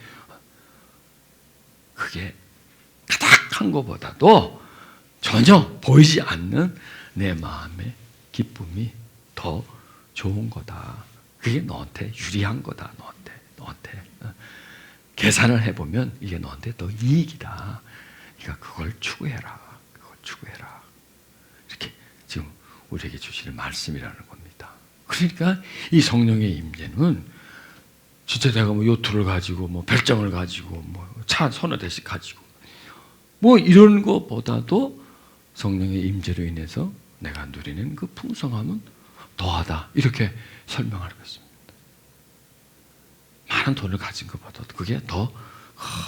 그게 가득한 것보다도 전혀 보이지 않는 내 마음의 기쁨이 더 좋은 거다. 그게 너한테 유리한 거다. 너한테. 계산을 해보면 이게 너한테 더 이익이다. 그러니까 그걸 추구해라. 이렇게 지금 우리에게 주시는 말씀이라는 겁니다. 그러니까 이 성령의 임재는 진짜 내가 요트를 가지고 별장을 가지고 차 서너 대씩 가지고 이런 것보다도 성령의 임재로 인해서 내가 누리는 그 풍성함은 더하다. 이렇게 설명하겠습니다. 많은 돈을 가진 것보다도 그게 더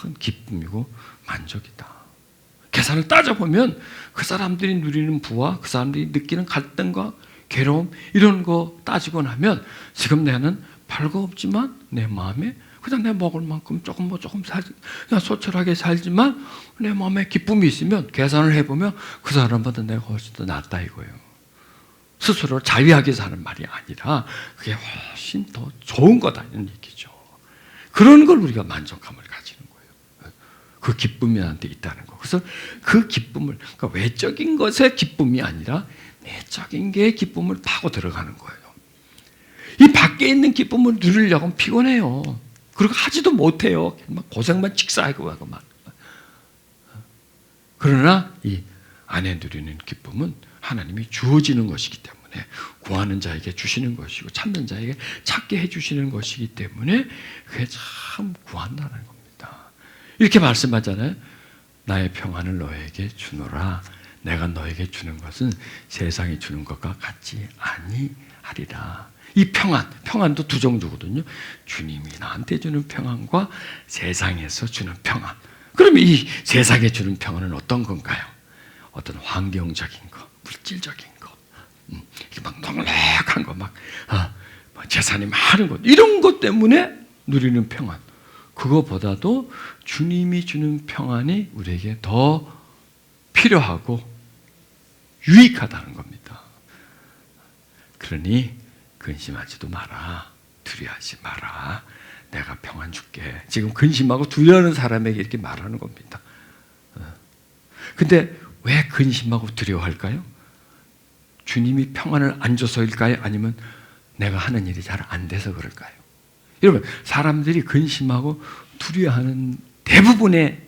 큰 기쁨이고 만족이다. 계산을 따져보면 그 사람들이 누리는 부와 그 사람들이 느끼는 갈등과 괴로움 이런 거 따지고 나면 지금 나는 별거 없지만 내 마음에 그냥 내 먹을 만큼 조금 그냥 소철하게 살지만 내 마음에 기쁨이 있으면 계산을 해보면 그 사람보다 내가 훨씬 더 낫다 이거예요. 스스로 자유하게 사는 말이 아니라 그게 훨씬 더 좋은 거다 이런 얘기죠. 그런 걸 우리가 만족감을 가지는 거예요. 그 기쁨이 나한테 있다는 거. 그래서 그 기쁨을, 그러니까 외적인 것의 기쁨이 아니라 내적인 게 기쁨을 파고 들어가는 거예요. 이 밖에 있는 기쁨을 누리려고 하면 피곤해요. 그리고 하지도 못해요. 막 고생만 직사하고 하고 막. 그러나 이 안에 누리는 기쁨은 하나님이 주어지는 것이기 때문에, 구하는 자에게 주시는 것이고 찾는 자에게 찾게 해주시는 것이기 때문에 그게 참 구한다는 겁니다. 이렇게 말씀하잖아요. 나의 평안을 너에게 주노라. 내가 너에게 주는 것은 세상이 주는 것과 같지 아니하리라. 이 평안도 두 정도거든요. 주님이 나한테 주는 평안과 세상에서 주는 평안. 그러면 이 세상에 주는 평안은 어떤 건가요? 어떤 환경적인 거, 물질적인 거, 이렇게 막 넉넉한 거, 막 재산이 많은 것, 이런 것 때문에 누리는 평안. 그거보다도 주님이 주는 평안이 우리에게 더 필요하고 유익하다는 겁니다. 그러니 근심하지도 마라, 두려워하지 마라, 내가 평안 줄게. 지금 근심하고 두려워하는 사람에게 이렇게 말하는 겁니다. 근데 왜 근심하고 두려워할까요? 주님이 평안을 안 줘서일까요? 아니면 내가 하는 일이 잘 안 돼서 그럴까요? 여러분, 사람들이 근심하고 두려워하는 대부분의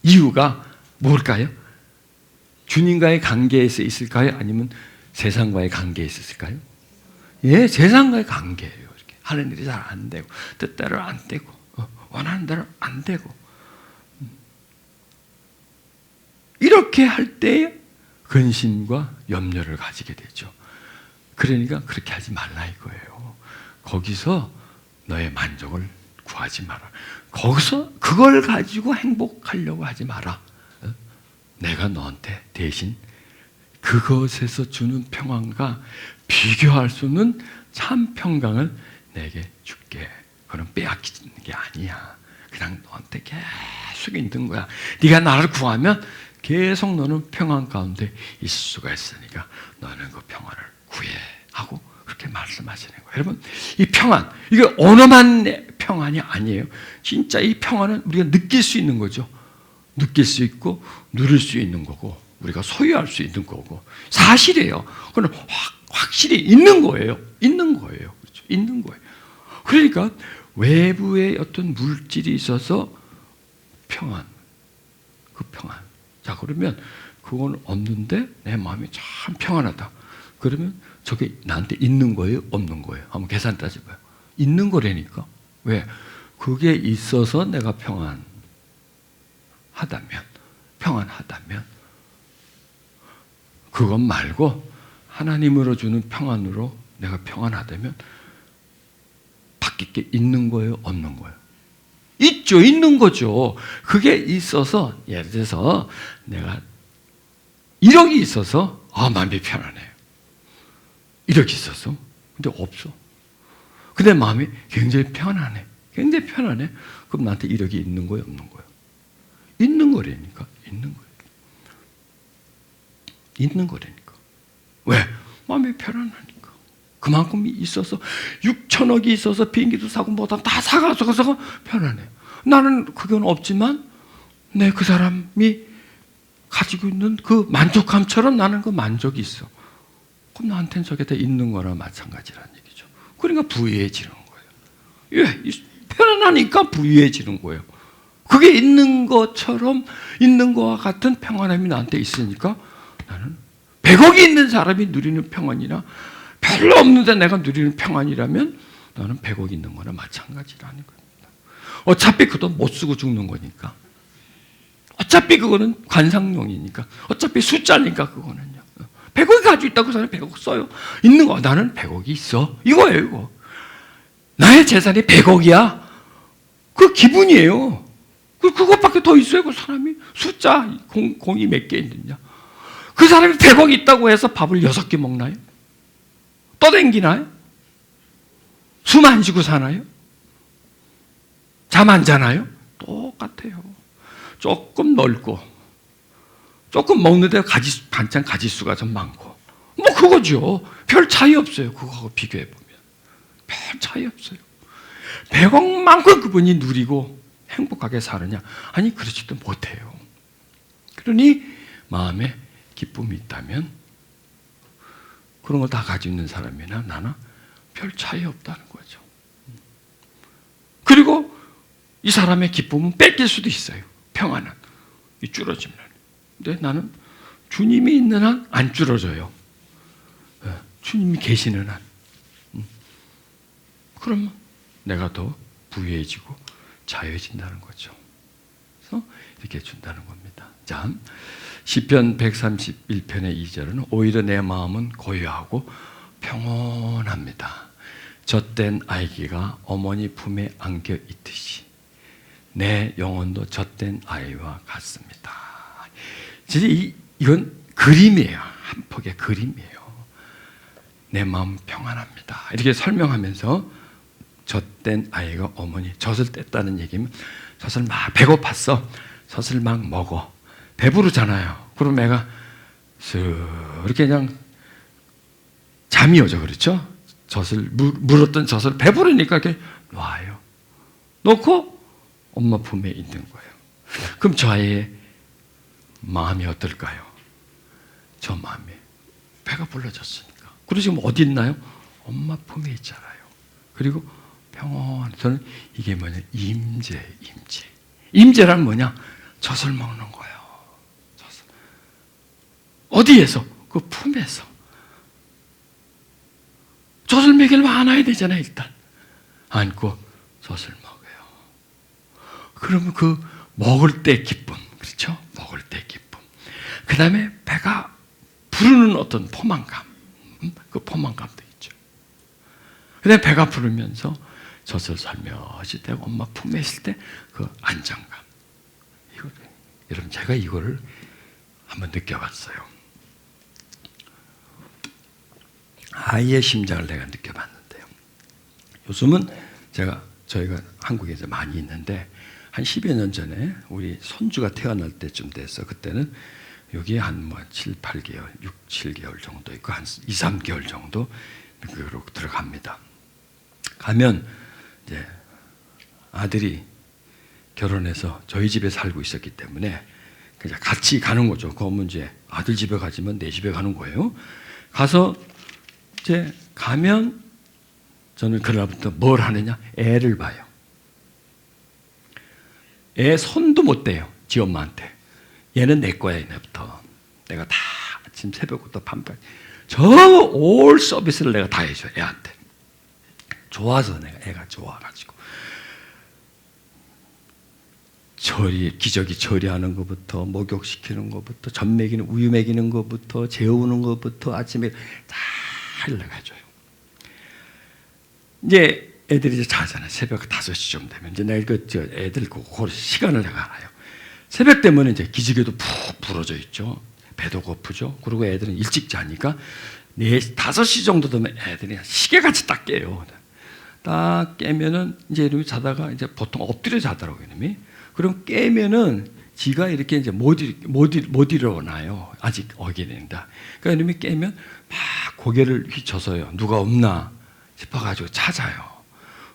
이유가 뭘까요? 주님과의 관계에서 있을까요? 아니면 세상과의 관계에서 있을까요? 예, 세상과의 관계예요. 이렇게 하는 일이 잘 안 되고, 뜻대로 안 되고, 원하는 대로 안 되고, 이렇게 할 때 근심과 염려를 가지게 되죠. 그러니까 그렇게 하지 말라 이거예요. 거기서 너의 만족을 구하지 마라. 거기서 그걸 가지고 행복하려고 하지 마라. 내가 너한테 대신 그것에서 주는 평안과 비교할 수 없는 참 평강을 내게 줄게. 그건 빼앗기는 게 아니야. 그냥 너한테 계속 있는 거야. 네가 나를 구하면 계속 너는 평안 가운데 있을 수가 있으니까 너는 그 평안을 구해 하고 그렇게 말씀하시는 거예요. 여러분, 이 평안, 이게 언어만 평안이 아니에요. 진짜 이 평안은 우리가 느낄 수 있는 거죠. 느낄 수 있고 누릴 수 있는 거고 우리가 소유할 수 있는 거고 사실이에요. 그건 확실히 있는 거예요. 있는 거예요. 그렇죠? 있는 거예요. 그러니까 외부의 어떤 물질이 있어서 평안, 그 평안. 자, 그러면 그건 없는데 내 마음이 참 평안하다. 그러면 저게 나한테 있는 거예요? 없는 거예요? 한번 계산 따져봐요. 있는 거라니까. 왜? 그게 있어서 내가 평안하다면 그것 말고 하나님으로 주는 평안으로 내가 평안하다면 바뀔 게 있는 거예요? 없는 거예요? 있죠. 있는 거죠. 그게 있어서 예를 들어서 내가 1억이 있어서 마음이 편안해요. 1억이 있어서. 근데 없어. 근데 마음이 굉장히 편안해. 굉장히 편안해. 그럼 나한테 1억이 있는 거예요? 없는 거예요? 있는 거라니까. 있는 거예요. 있는 거라니까. 왜? 마음이 편안하니까. 그만큼 있어서 6천억이 있어서 비행기도 사고 뭐다 다 사가서 편안해요. 나는 그건 없지만 그 사람이 가지고 있는 그 만족감처럼 나는 그 만족이 있어. 그럼 나한테는 저게 다 있는 거나 마찬가지라는 얘기죠. 그러니까 부유해지는 거예요. 예, 편안하니까 부유해지는 거예요. 그게 있는 것처럼 있는 것과 같은 평안함이 나한테 있으니까 나는 100억이 있는 사람이 누리는 평안이나 별로 없는데 내가 누리는 평안이라면 나는 100억 있는 거나 마찬가지라는 겁니다. 어차피 그 돈 못 쓰고 죽는 거니까. 어차피 그거는 관상용이니까. 어차피 숫자니까 그거는요. 100억이 가지고 있다고 사람 100억 써요. 있는 거 나는 100억이 있어. 이거예요. 이거. 나의 재산이 100억이야. 그 기분이에요. 그것밖에 더 있어요. 그 사람이 숫자 공이 몇 개 있느냐. 그 사람이 100억 있다고 해서 밥을 6개 먹나요? 떠댕기나요? 숨 안 쉬고 사나요? 잠 안 자나요? 똑같아요. 조금 넓고 조금 먹는데 반찬 가지수가 좀 많고 뭐 그거죠. 별 차이 없어요. 그거하고 비교해보면 별 차이 없어요. 100억만큼 그분이 누리고 행복하게 사느냐? 아니 그렇지도 못해요. 그러니 마음에 기쁨이 있다면 그런 걸 다 가지고 있는 사람이나 나나 별 차이 없다는 거죠. 그리고 이 사람의 기쁨은 뺏길 수도 있어요. 평안은 줄어지면. 근데 나는 주님이 있는 한 안 줄어져요. 주님이 계시는 한. 그러면 내가 더 부유해지고 자유해진다는 거죠. 그래서 이렇게 준다는 겁니다. 자, 시편 131편의 2절은 오히려 내 마음은 고요하고 평온합니다. 젖된 아기가 어머니 품에 안겨 있듯이 내 영혼도 젖된 아이와 같습니다. 진짜 이건 그림이에요. 한 폭의 그림이에요. 내 마음 평안합니다. 이렇게 설명하면서 젖된 아이가 어머니, 젖을 뗐다는 얘기면 젖을 막 배고팠어. 젖을 막 먹어. 배부르잖아요. 그럼 애가 이렇게 그냥 잠이 오죠. 그렇죠? 젖을 물었던 젖을 배부르니까 이렇게 놔요. 놓고 엄마 품에 있는 거예요. 그럼 저 아이의 마음이 어떨까요? 저 마음이 배가 불러졌으니까. 그리고 지금 어디 있나요? 엄마 품에 있잖아요. 그리고 평온. 저는 이게 뭐냐? 임재. 임재란 뭐냐? 젖을 먹는 거예요. 젖을. 어디에서? 그 품에서. 젖을 먹이려면 안아야 되잖아요. 일단 안고 젖을 먹어요. 그러면 그 먹을 때 기쁨, 그렇죠? 먹을 때 기쁨. 그 다음에 배가 부르는 어떤 포만감, 그 포만감도 있죠. 그 다음에 배가 부르면서 젖을 살며시 대고 엄마 품에 있을 때 그 안정감. 여러분, 제가 이거를 한번 느껴봤어요. 아이의 심장을 내가 느껴봤는데요. 요즘은 저희가 한국에서 많이 있는데 한 10여 년 전에 우리 손주가 태어날 때쯤 돼서 그때는 여기에 한 7, 8개월, 6, 7개월 정도 있고 한 2, 3개월 정도 미국으로 들어갑니다. 가면 이제 아들이 결혼해서 저희 집에 살고 있었기 때문에 그냥 같이 가는 거죠. 그러면 이제 아들 집에 가지면 내 집에 가는 거예요. 가서 이제 가면 저는 그날부터 뭘 하느냐? 애를 봐요. 애 손도 못 대요. 지 엄마한테. 얘는 내 거야, 얘네부터. 내가 다 아침 새벽부터 밤까지 저 올 서비스를 내가 다 해줘요. 애한테. 좋아서 애가 좋아가지고. 기저귀 처리하는 것부터, 목욕시키는 것부터, 젖 먹이는, 우유 먹이는 것부터, 재우는 것부터, 아침에 다 내가 해줘요. 이제 애들이 이제 자잖아요. 새벽 5시쯤 되면. 이제 내가 애들 그 시간을 내가 알아요. 새벽 되면 이제 기지개도 푹 부러져 있죠. 배도 고프죠. 그리고 애들은 일찍 자니까 5시 정도 되면 애들이 시계같이 딱 깨요. 딱 깨면은 이제 이놈이 자다가 이제 보통 엎드려 자더라고요, 이놈이. 그럼 깨면은 지가 이렇게 이제 못 일어나요. 아직 어게 된다. 그러니까 이놈이 깨면 막 고개를 휘쳐서요. 누가 없나 싶어가지고 찾아요.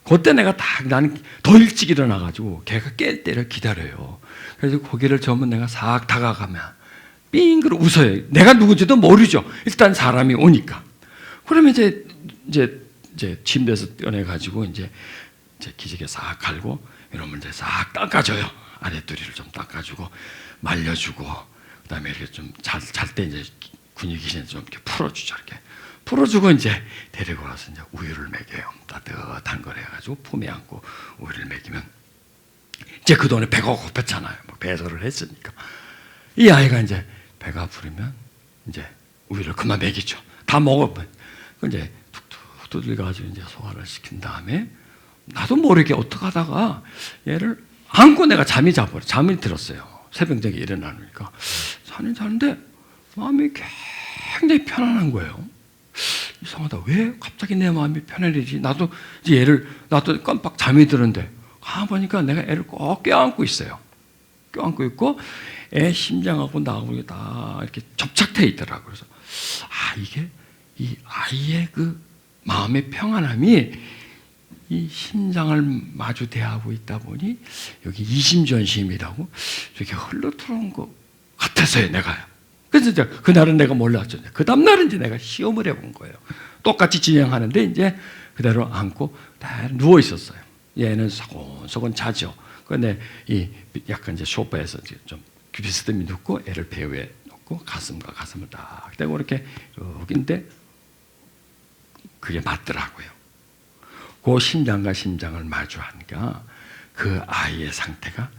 그때 내가 나는 더 일찍 일어나가지고 걔가 깰 때를 기다려요. 그래서 고개를 저으면 내가 싹 다가가면 삥 그러고 웃어요. 내가 누군지도 모르죠. 일단 사람이 오니까. 그러면 이제 침대에서 떼어내가지고 이제 기지개 싹 갈고 이러면 이제 싹 닦아줘요. 아랫도리를 좀 닦아주고 말려주고 그다음에 이렇게 좀 잘 때 이제 근육이 좀 이렇게 풀어주죠. 이렇게 풀어주고 이제 데리고 와서 이제 우유를 먹여요. 따뜻한 걸 해가지고 품에 안고 우유를 먹이면 이제 그 동안에 배가 고팠잖아요. 뭐 배설을 했으니까 이 아이가 이제 배가 부르면 이제 우유를 그만 먹이죠. 다 먹어본. 이제 툭툭 두들가지고 이제 소화를 시킨 다음에 나도 모르게 어떻게 하다가 얘를 안고 내가 잠이 들었어요. 새벽녘에 일어나니까 자는데 마음이 굉장히 편안한 거예요. 이상하다. 왜 갑자기 내 마음이 편안해지지? 나도 깜빡 잠이 드는데 가보니까 내가 애를 꼭 껴안고 있어요. 껴안고 있고 애 심장하고 나하고 다 이렇게 접착돼 있더라고요. 그래서 이게 이 아이의 그 마음의 평안함이 이 심장을 마주 대하고 있다 보니 여기 이심전심이라고 이렇게 흘러 들어온 것 같아서요, 내가요. 그래서 이제 그날은 내가 몰랐죠. 그 다음날은 이제 내가 시험을 해본 거예요. 똑같이 진행하는데 이제 그대로 안고 다 누워 있었어요. 얘는 소곤소곤 자죠. 근데 약간 이제 소파에서 좀 비스듬히 눕고 애를 배 위에 놓고 가슴과 가슴을 딱 대고 이렇게 여기인데 그게 맞더라고요. 그 심장과 심장을 마주하니까 그 아이의 상태가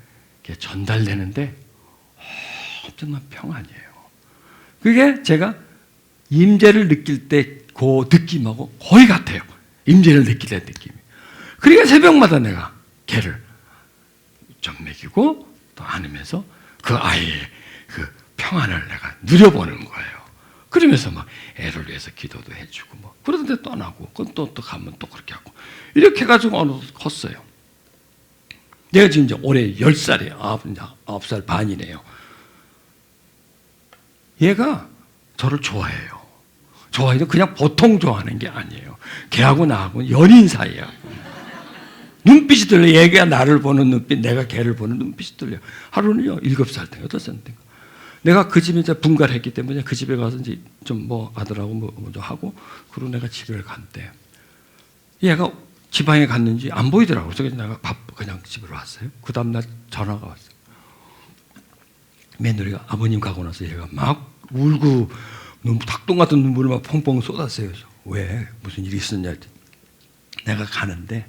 전달되는데 엄청난 평안이에요. 그게 제가 임재를 느낄 때 그 느낌하고 거의 같아요. 임재를 느낄 때 느낌이. 그러니까 새벽마다 내가 걔를 좀 먹이고 또 안으면서 그 아이의 그 평안을 내가 누려보는 거예요. 그러면서 막 애를 위해서 기도도 해주고 뭐 그러던데 떠나고 그건 또 가면 또 그렇게 하고 이렇게 해가지고 어느 정도 컸어요. 내가 지금 이제 올해 10살이에요. 9살 반이네요. 얘가 저를 좋아해요. 좋아해도 그냥 보통 좋아하는 게 아니에요. 걔하고 나하고 연인 사이야. 눈빛이 들려. 얘가 나를 보는 눈빛, 내가 걔를 보는 눈빛이 들려. 하루는요, 7살 때, 8살 때. 내가 그 집에 이제 분가를 했기 때문에 그 집에 가서 이제 좀 뭐 아들하고 뭐 좀 하고, 그리고 내가 집에 갔대. 얘가 지방에 갔는지 안 보이더라고요. 그래서 내가 그냥 집으로 왔어요. 그 다음날 전화가 왔어요. 며느리가 아버님 가고 나서 얘가 막 울고, 닭똥 같은 눈물을 막 펑펑 쏟았어요. 그래서 왜? 무슨 일이 있었냐? 내가 가는데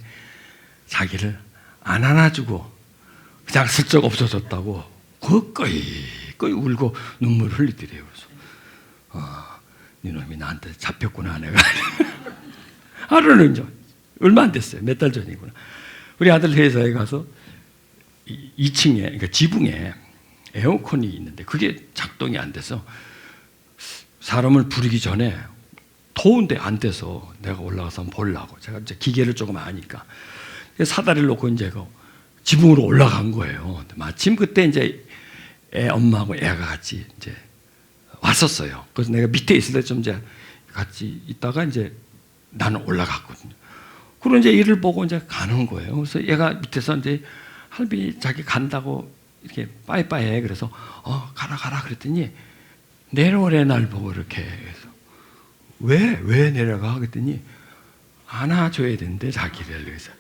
자기를 안 안아주고 그냥 슬쩍 없어졌다고 거의 울고 눈물 흘리더래요. 그래서 니놈이 나한테 잡혔구나 내가. 하루는 좀 얼마 안 됐어요. 몇 달 전이구나. 우리 아들 회사에 가서 2층에 그러니까 지붕에 에어컨이 있는데 그게 작동이 안 돼서 사람을 부르기 전에 더운데 안 돼서 내가 올라가서 한번 보려고. 제가 이제 기계를 조금 아니까. 사다리를 놓고 이제 지붕으로 올라간 거예요. 마침 그때 이제 엄마하고 애가 같이 이제 왔었어요. 그래서 내가 밑에 있을 때 좀 이제 같이 있다가 이제 나는 올라갔거든요. 그리고 이제 이를 보고 이제 가는 거예요. 그래서 얘가 밑에서 이제 할머니 자기 간다고 이렇게 빠이빠이 해. 그래서 가라 그랬더니 내려오래 날 보고 이렇게 해서 왜 내려가? 그랬더니 안아줘야 되는데 자기를. 그래서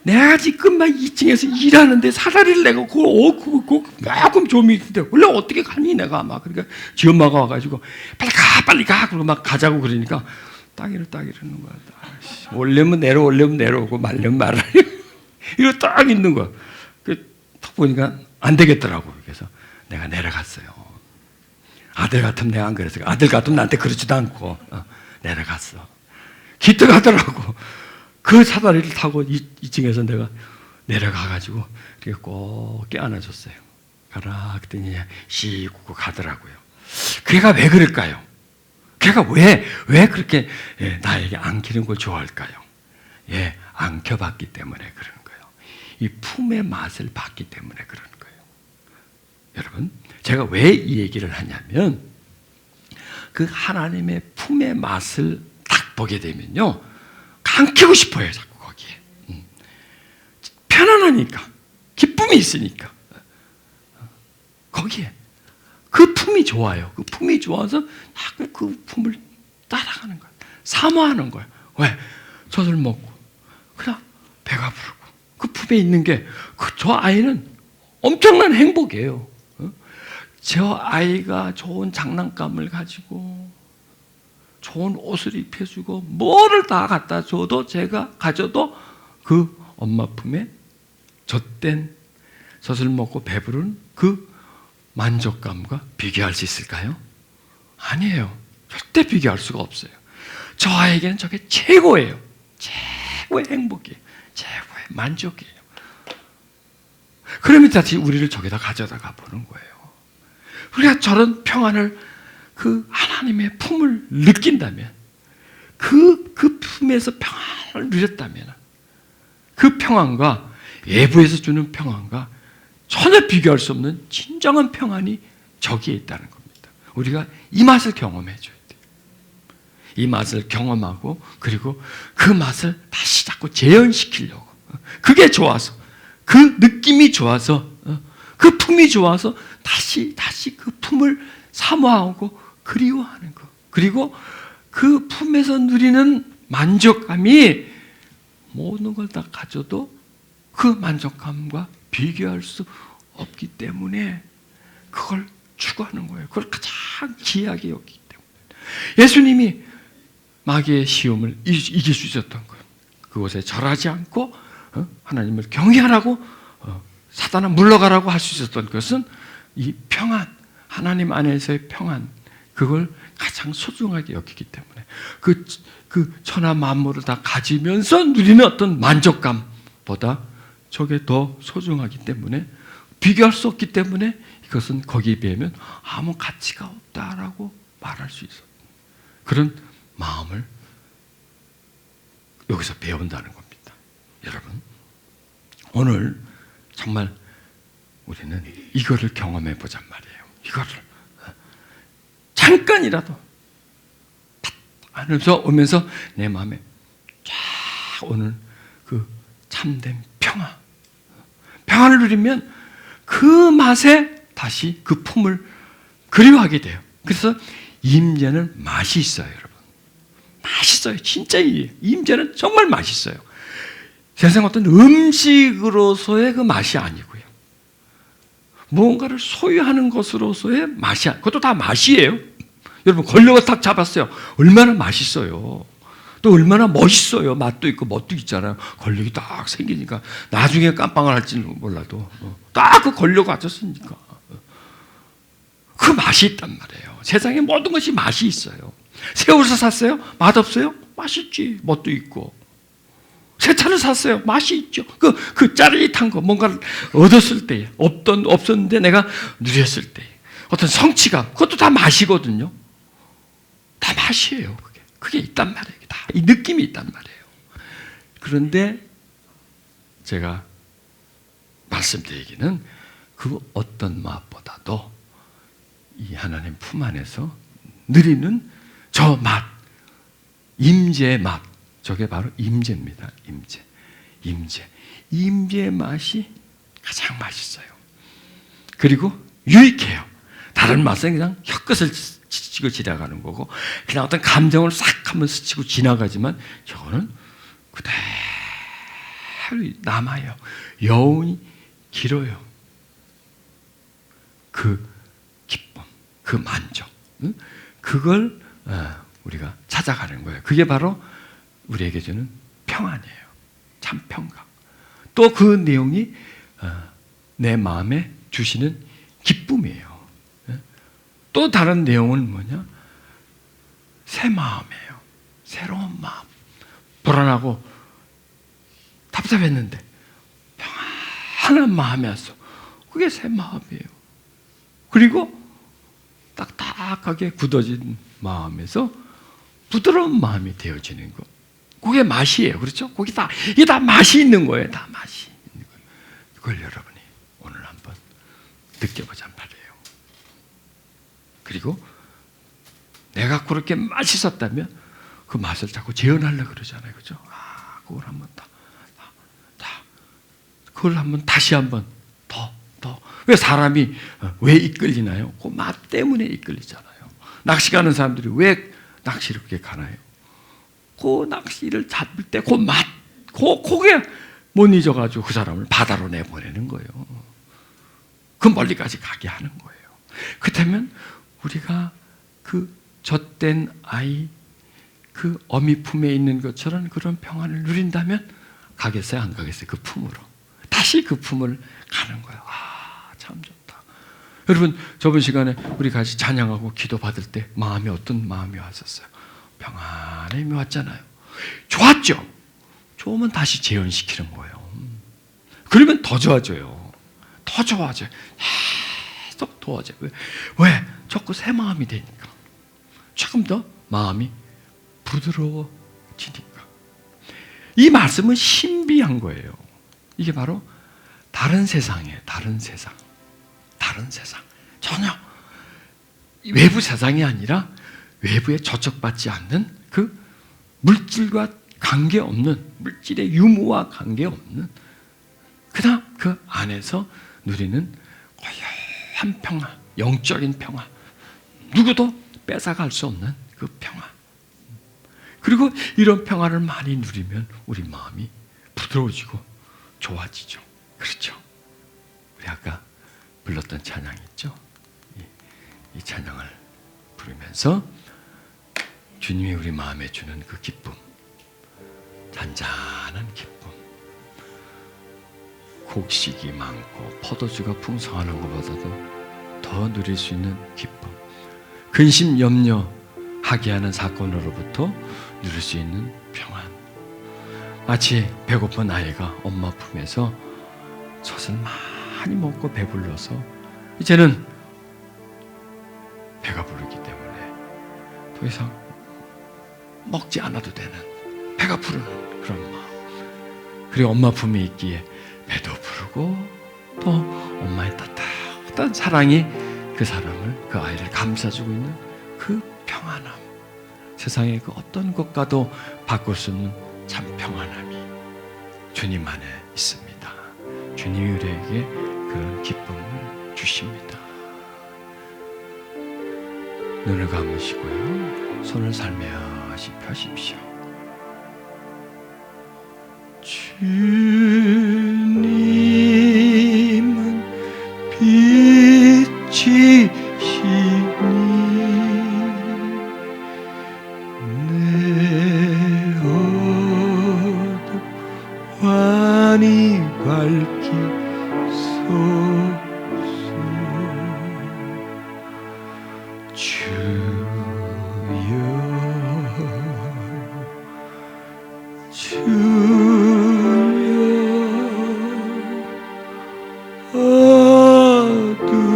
내가 지금 막 2층에서 일하는데 사다리를 내가 조금 좀이 있는데 원래 어떻게 가니 내가 막. 그러니까 지 엄마가 와가지고 빨리 가 그러고 막 가자고 그러니까 따기르는 거야. 올려면 내려오고 말려면 말아요. 이거 딱 있는 거야. 딱 보니까 안 되겠더라고. 그래서 내가 내려갔어요. 아들 같으면 내가 안 그랬어요. 아들 같으면 나한테 그러지도 않고 내려갔어. 기특하더라고. 그 사다리를 타고 2층에서 내가 내려가가지고 이렇게 꼭 껴안아줬어요. 가라 그랬더니 시고 가더라고요. 걔가 왜 그럴까요? 걔가 왜 그렇게 나에게 안기는 걸 좋아할까요? 안겨봤기 때문에 그러는 거예요. 이 품의 맛을 봤기 때문에 그러는 거예요. 여러분, 제가 왜 이 얘기를 하냐면 그 하나님의 품의 맛을 딱 보게 되면요 안기고 싶어요. 자꾸 거기에. 편안하니까 기쁨이 있으니까 거기에 그 품이 좋아요. 그 품이 좋아서 자꾸 그 품을 따라가는 거예요. 사모하는 거예요. 왜? 젖을 먹고 그냥 배가 부르고 그 품에 있는 게 저 아이는 엄청난 행복이에요. 저 아이가 좋은 장난감을 가지고 좋은 옷을 입혀주고 뭐를 다 갖다 줘도 제가 가져도 그 엄마 품에 젖된 젖을 먹고 배부른 그 만족감과 비교할 수 있을까요? 아니에요. 절대 비교할 수가 없어요. 저 아이에게는 저게 최고예요. 최고의 행복이에요. 최고의 만족이에요. 그러면 다시 우리를 저기다 가져다가 보는 거예요. 우리가 저런 평안을 그 하나님의 품을 느낀다면 그 품에서 평안을 누렸다면 그 평안과 외부에서 주는 평안과 전혀 비교할 수 없는 진정한 평안이 저기에 있다는 겁니다. 우리가 이 맛을 경험해 줘야 돼요. 이 맛을 경험하고 그리고 그 맛을 다시 자꾸 재현시키려고 그게 좋아서 그 느낌이 좋아서 그 품이 좋아서 다시 그 품을 사모하고 그리워하는 것. 그리고 그 품에서 누리는 만족감이 모든 걸 다 가져도 그 만족감과 비교할 수 없기 때문에 그걸 추구하는 거예요. 그걸 가장 귀하게 여기기 때문에. 예수님이 마귀의 시험을 이길 수 있었던 거예요. 그곳에 절하지 않고 하나님을 경외하라고 사단아 물러가라고 할 수 있었던 것은 이 평안, 하나님 안에서의 평안, 그걸 가장 소중하게 여기기 때문에 그 천하 만물을 다 가지면서 누리는 어떤 만족감보다 저게 더 소중하기 때문에, 비교할 수 없기 때문에 이것은 거기에 비하면 아무 가치가 없다라고 말할 수 있어요. 그런 마음을 여기서 배운다는 겁니다. 여러분, 오늘 정말 우리는 이거를 경험해 보잔 말이에요. 이거를 잠깐이라도 하면서 오면서 내 마음에 쫙 오는 그 참된 평안을 누리면 그 맛에 다시 그 품을 그리워하게 돼요. 그래서 임재는 맛이 있어요, 여러분. 맛있어요. 진짜 임재는 정말 맛있어요. 세상 어떤 음식으로서의 그 맛이 아니고요. 무언가를 소유하는 것으로서의 맛이, 그것도 다 맛이에요. 여러분, 권력을 딱 잡았어요. 얼마나 맛있어요. 또 얼마나 멋있어요. 맛도 있고 멋도 있잖아요. 권력이 딱 생기니까 나중에 깜빵을 할지는 몰라도 딱 그 권력 가졌으니까 그 맛이 있단 말이에요. 세상에 모든 것이 맛이 있어요. 새 옷을 샀어요? 맛없어요? 맛있지. 멋도 있고. 새 차를 샀어요? 맛이 있죠. 그 짜릿한 거, 뭔가를 얻었을 때, 없었는데 내가 누렸을 때, 어떤 성취감, 그것도 다 맛이거든요. 다 맛이에요. 그게 있단 말이에요. 다 이 느낌이 있단 말이에요. 그런데 제가 말씀드리기는 그 어떤 맛보다도 이 하나님 품 안에서 누리는 저 맛, 임재의 맛, 저게 바로 임재입니다. 임재의 맛이 가장 맛있어요. 그리고 유익해요. 다른 맛은 그냥 혀끝을 스치고 지나가는 거고, 그냥 어떤 감정을 싹 한번 스치고 지나가지만 저거는 그대로 남아요. 여운이 길어요. 그 기쁨, 그 만족, 그걸 우리가 찾아가는 거예요. 그게 바로 우리에게 주는 평안이에요. 참 평강. 또 그 내용이 내 마음에 주시는 기쁨이에요. 또 다른 내용은 뭐냐? 새 마음이에요. 새로운 마음. 불안하고 답답했는데 평안한 마음이 왔어. 그게 새 마음이에요. 그리고 딱딱하게 굳어진 마음에서 부드러운 마음이 되어지는 거. 그게 맛이에요. 그렇죠? 이게 다 맛이 있는 거예요. 다 맛이 있는 거예요. 그걸 여러분이 오늘 한번 느껴보잔 말이에요. 그리고 내가 그렇게 맛있었다면 그 맛을 자꾸 재현하려고 그러잖아요. 그죠? 그걸 한번 그걸 한번 다시 한번 더. 왜 사람이 왜 이끌리나요? 그 맛 때문에 이끌리잖아요. 낚시 가는 사람들이 왜 낚시를 그렇게 가나요? 그 낚시를 잡을 때 그 맛, 그게 못 잊어가지고 그 사람을 바다로 내보내는 거예요. 그 멀리까지 가게 하는 거예요. 그렇다면 우리가 그 젖된 아이, 그 어미 품에 있는 것처럼 그런 평안을 누린다면 가겠어요? 안 가겠어요? 그 품으로. 다시 그 품을 가는 거예요. 참 좋다. 여러분, 저번 시간에 우리 같이 찬양하고 기도 받을 때 마음이 어떤 마음이 왔었어요? 평안함이 왔잖아요. 좋았죠? 좋으면 다시 재현시키는 거예요. 그러면 더 좋아져요. 더 좋아져요. 계속 도와줘요. 왜? 자꾸 새 마음이 되니까. 조금 더 마음이 부드러워지니까. 이 말씀은 신비한 거예요. 이게 바로 다른 세상이에요. 다른 세상. 전혀 외부 세상이 아니라 외부에 저촉받지 않는 그 물질과 관계없는, 물질의 유무와 관계없는 그냥 그 안에서 누리는 고요한 평화, 영적인 평화, 누구도 뺏어갈 수 없는 그 평화. 그리고 이런 평화를 많이 누리면 우리 마음이 부드러워지고 좋아지죠. 그렇죠? 우리 아까 불렀던 찬양 있죠? 이 찬양을 부르면서 주님이 우리 마음에 주는 그 기쁨, 잔잔한 기쁨, 곡식이 많고 포도주가 풍성하는 것보다도 더 더 누릴 수 있는 기쁨, 근심 염려하게 하는 사건으로부터 누릴 수 있는 평안. 마치 배고픈 아이가 엄마 품에서 젖을 많이 먹고 배불러서 이제는 배가 부르기 때문에 더 이상 먹지 않아도 되는, 배가 부르는 그런 마음. 그리고 엄마 품에 있기에 배도 부르고 또 엄마의 따뜻한 사랑이 그 사람을, 그 아이를 감싸주고 있는 그 평안함. 세상의 그 어떤 것과도 바꿀 수 없는 참 평안함이 주님 안에 있습니다. 주님이 우리에게 그런 기쁨을 주십니다. 눈을 감으시고요, 손을 살며시 펴십시오. 주님은 빛이시니 내 어둠 환히 밝히소서.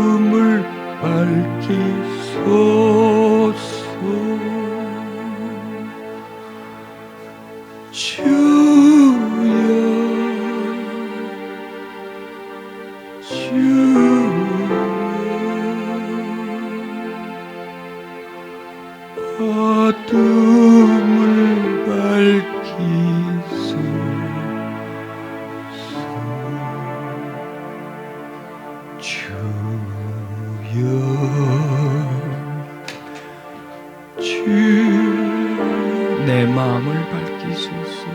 어둠을 밝히소서. 주여, 어둠을 밝히소서. 내 마음을 밝히소서.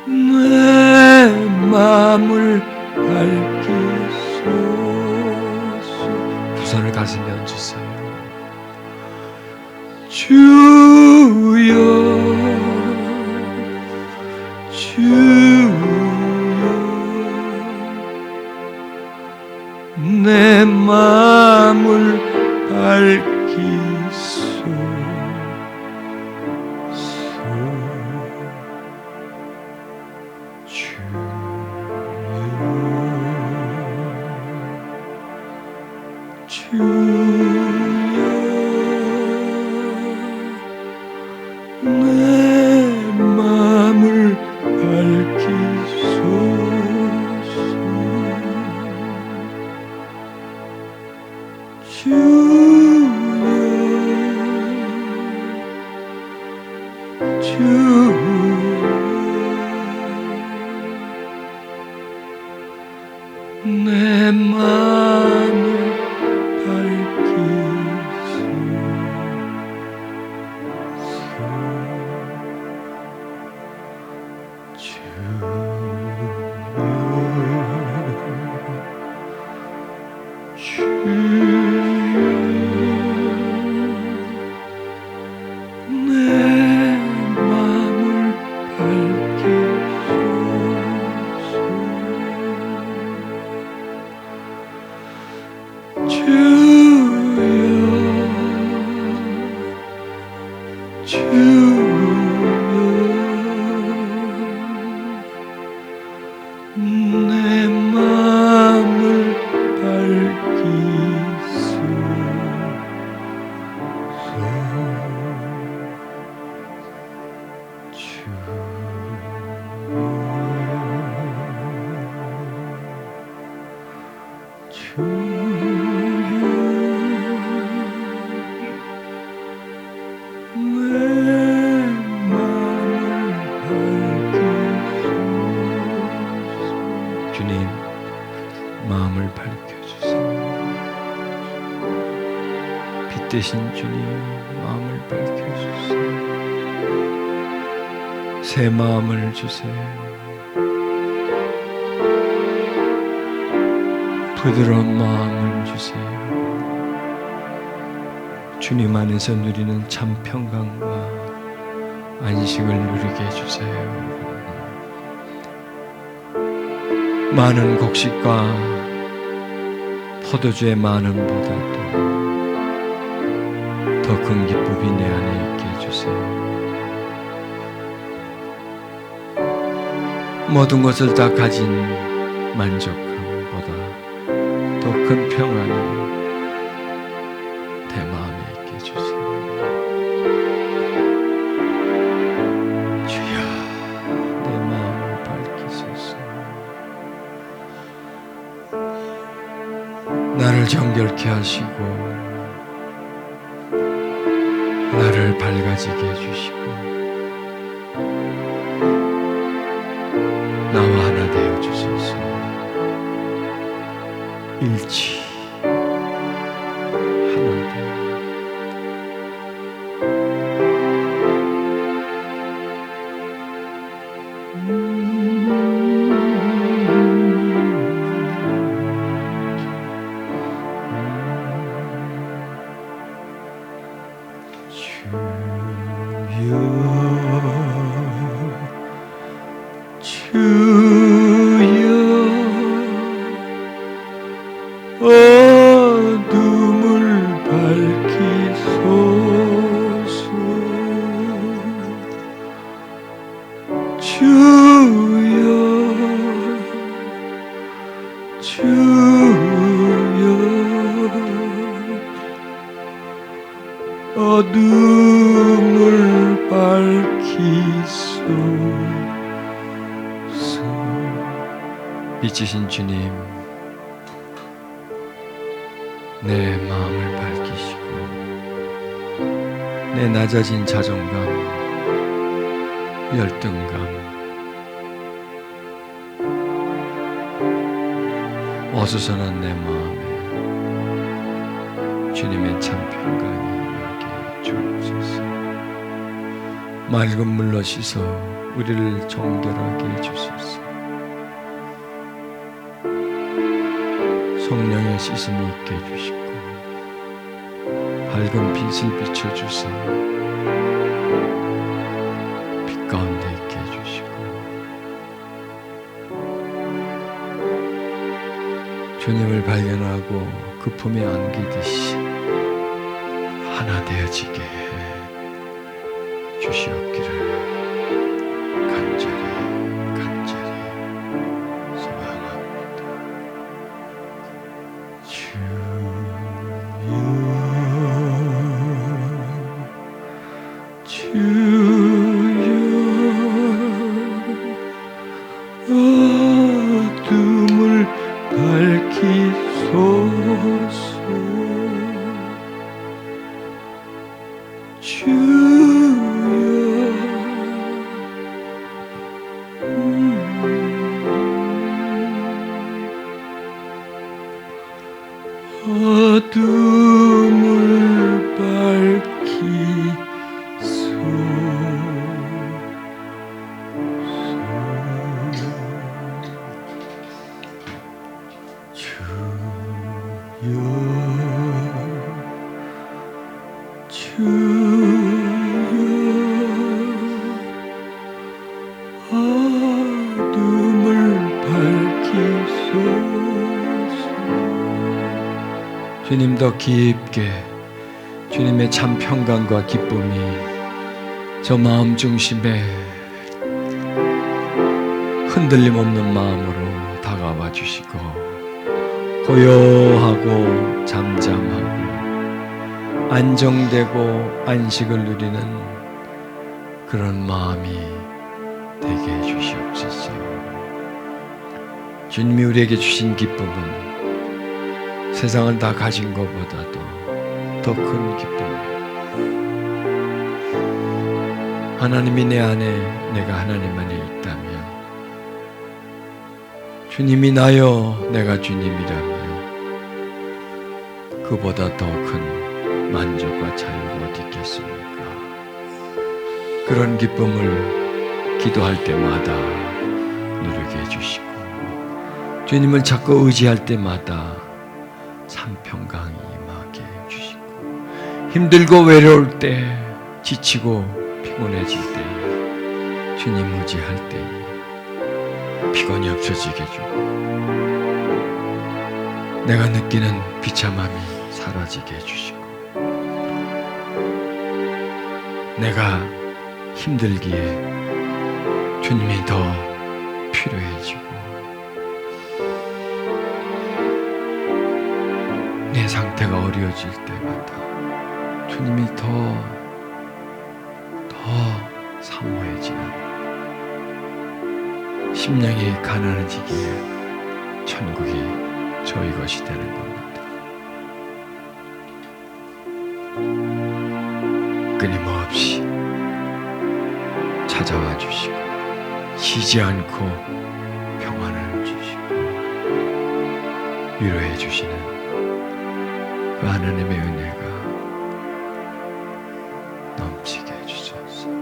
내 마음을 밝히소서. 두 손을 가슴에 얹으세요. 주여, 내 마음을 밝히소서. 주여, 내 마음을 밝히소서. 내 마음을 내 마음을 주님, 마음을 밝혀주세요. 빛 대신 주님, 마음을 밝혀주세요. 새 마음을 주세요. 부드러운 마음을 주세요. 주님 안에서 누리는 참 평강과 안식을 누리게 해주세요. 많은 곡식과 포도주의 많음보다도 더 큰 기쁨이 내 안에 있게 해주세요. 모든 것을 다 가진 만족함보다 더 큰 평안이 내 마음에 있게 해주세요. 주여, 내 마음을 밝히소서. 나를 정결케 하시고 나를 밝아지게 해주시고 나와 하나 되어 주소서. 일치 하나 되어 어둠을 밝히소서. 빛이신 주님, 내 마음을 밝히시고 내 낮아진 자존감, 열등감, 어수선한 내 마음에 주님의 참 평강이 임하게 주옵소서. 맑은 물로 씻어 우리를 정결하게 해주소서. 성령의 씻음이 있게 해주시고 밝은 빛을 비춰주사 빛 가운데 있게 해주시고 주님을 발견하고 그 품에 안기듯이 하나 되어지게 해 주시옵기를 간절히 소망합니다. 주여 어둠을 밝히소서. 어둠을 밝히소서. 어둠을 밝히소서. 주님 더 깊게 주님의 참 평강과 기쁨이 저 마음 중심에 흔들림 없는 마음으로 다가와 주시고 고요하고 잠잠하고 안정되고 안식을 누리는 그런 마음이 되게 해주시옵소서. 주님이 우리에게 주신 기쁨은 세상을 다 가진 것보다도 더 큰 기쁨. 하나님이 내 안에 내가 하나님 안에 있다면 주님이 나요 내가 주님이라며 그보다 더 큰 만족과 자유가 어디 있겠습니까? 그런 기쁨을 기도할 때마다 누리게 해주시고 주님을 자꾸 의지할 때마다 참 평강이 임하게 해주시고 힘들고 외로울 때 지치고 피곤해질 때 주님 의지할 때 피곤이 없어지게 해주고 내가 느끼는 비참함이 사라지게 해주시고, 내가 힘들기에 주님이 더 필요해지고, 내 상태가 어려워질 때마다 주님이 더 사모해지는, 심령이 가난해지기에 천국이 저희 것이 되는 겁니다. 끊임없이 찾아와 주시고 쉬지 않고 평안을 주시고 위로해 주시는 그 하나님의 은혜가 넘치게 해주소서.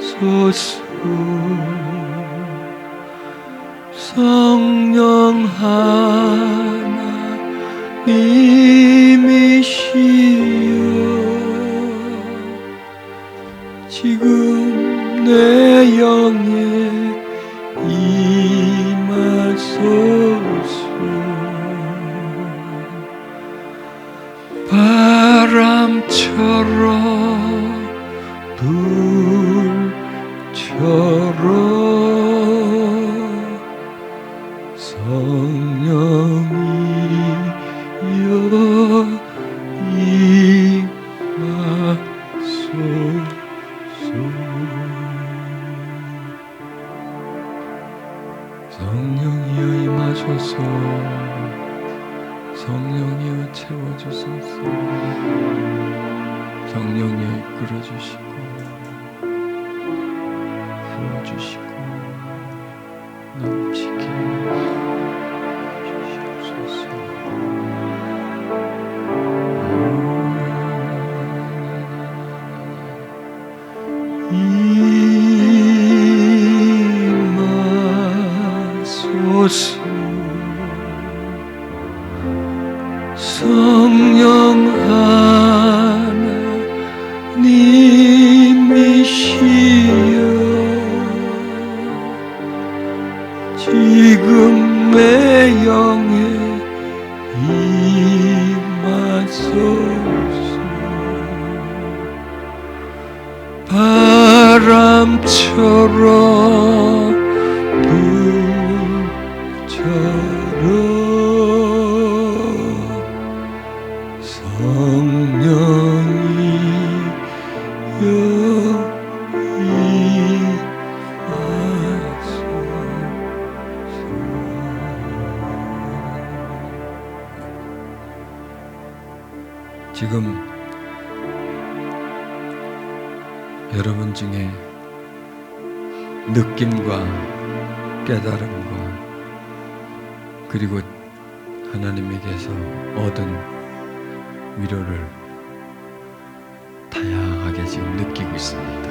임하소서. 성령 하나님이시여, 지금 내 영에 임하소서. 바람처럼 불처럼 성령이여 임하소서. 성령이여 임하소서. 성령이여 채워주소서. 성령이여 이끌어주시고 부어주시고 넘치게 해주시옵소서. 임하소서. 성령 하나님이시여, 지금 내 영에 임하소서. 바람처럼 불처럼 성령이여 임하소서. 지금 여러분 중에 느낌과 깨달음과 그리고 하나님에게서 얻은 위로를 다양하게 지금 느끼고 있습니다.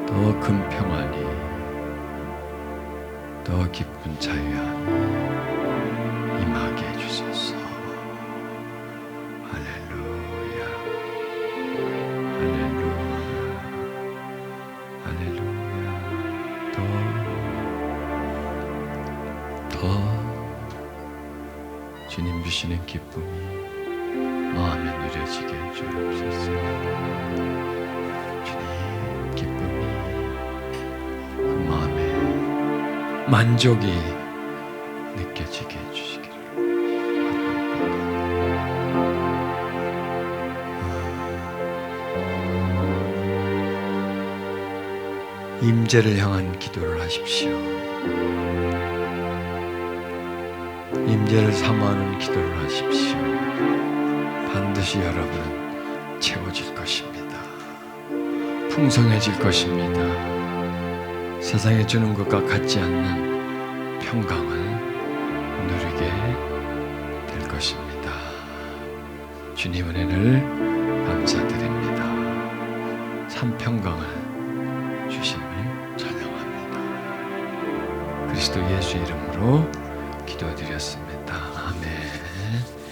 더 큰 평안이, 더 기쁜 자유함이 임하게 해주소서. 할렐루야, 할렐루야, 할렐루야. 더 주님 주시는 기쁨이 마음에 누려지게 해주옵소서. 주님 기쁨이 그 마음에 만족이 느껴지게 해주시기를 바랍니다. 임재를 향한 기도를 하십시오. 임재를 사모하는 기도를 하십시오. 반드시 여러분은 채워질 것입니다. 풍성해질 것입니다. 세상에 주는 것과 같지 않는 평강을 누리게 될 것입니다. 주님 은혜를 감사드립니다. 참 평강을 주심을 찬양합니다. 그리스도 예수 이름으로 기도드렸습니다.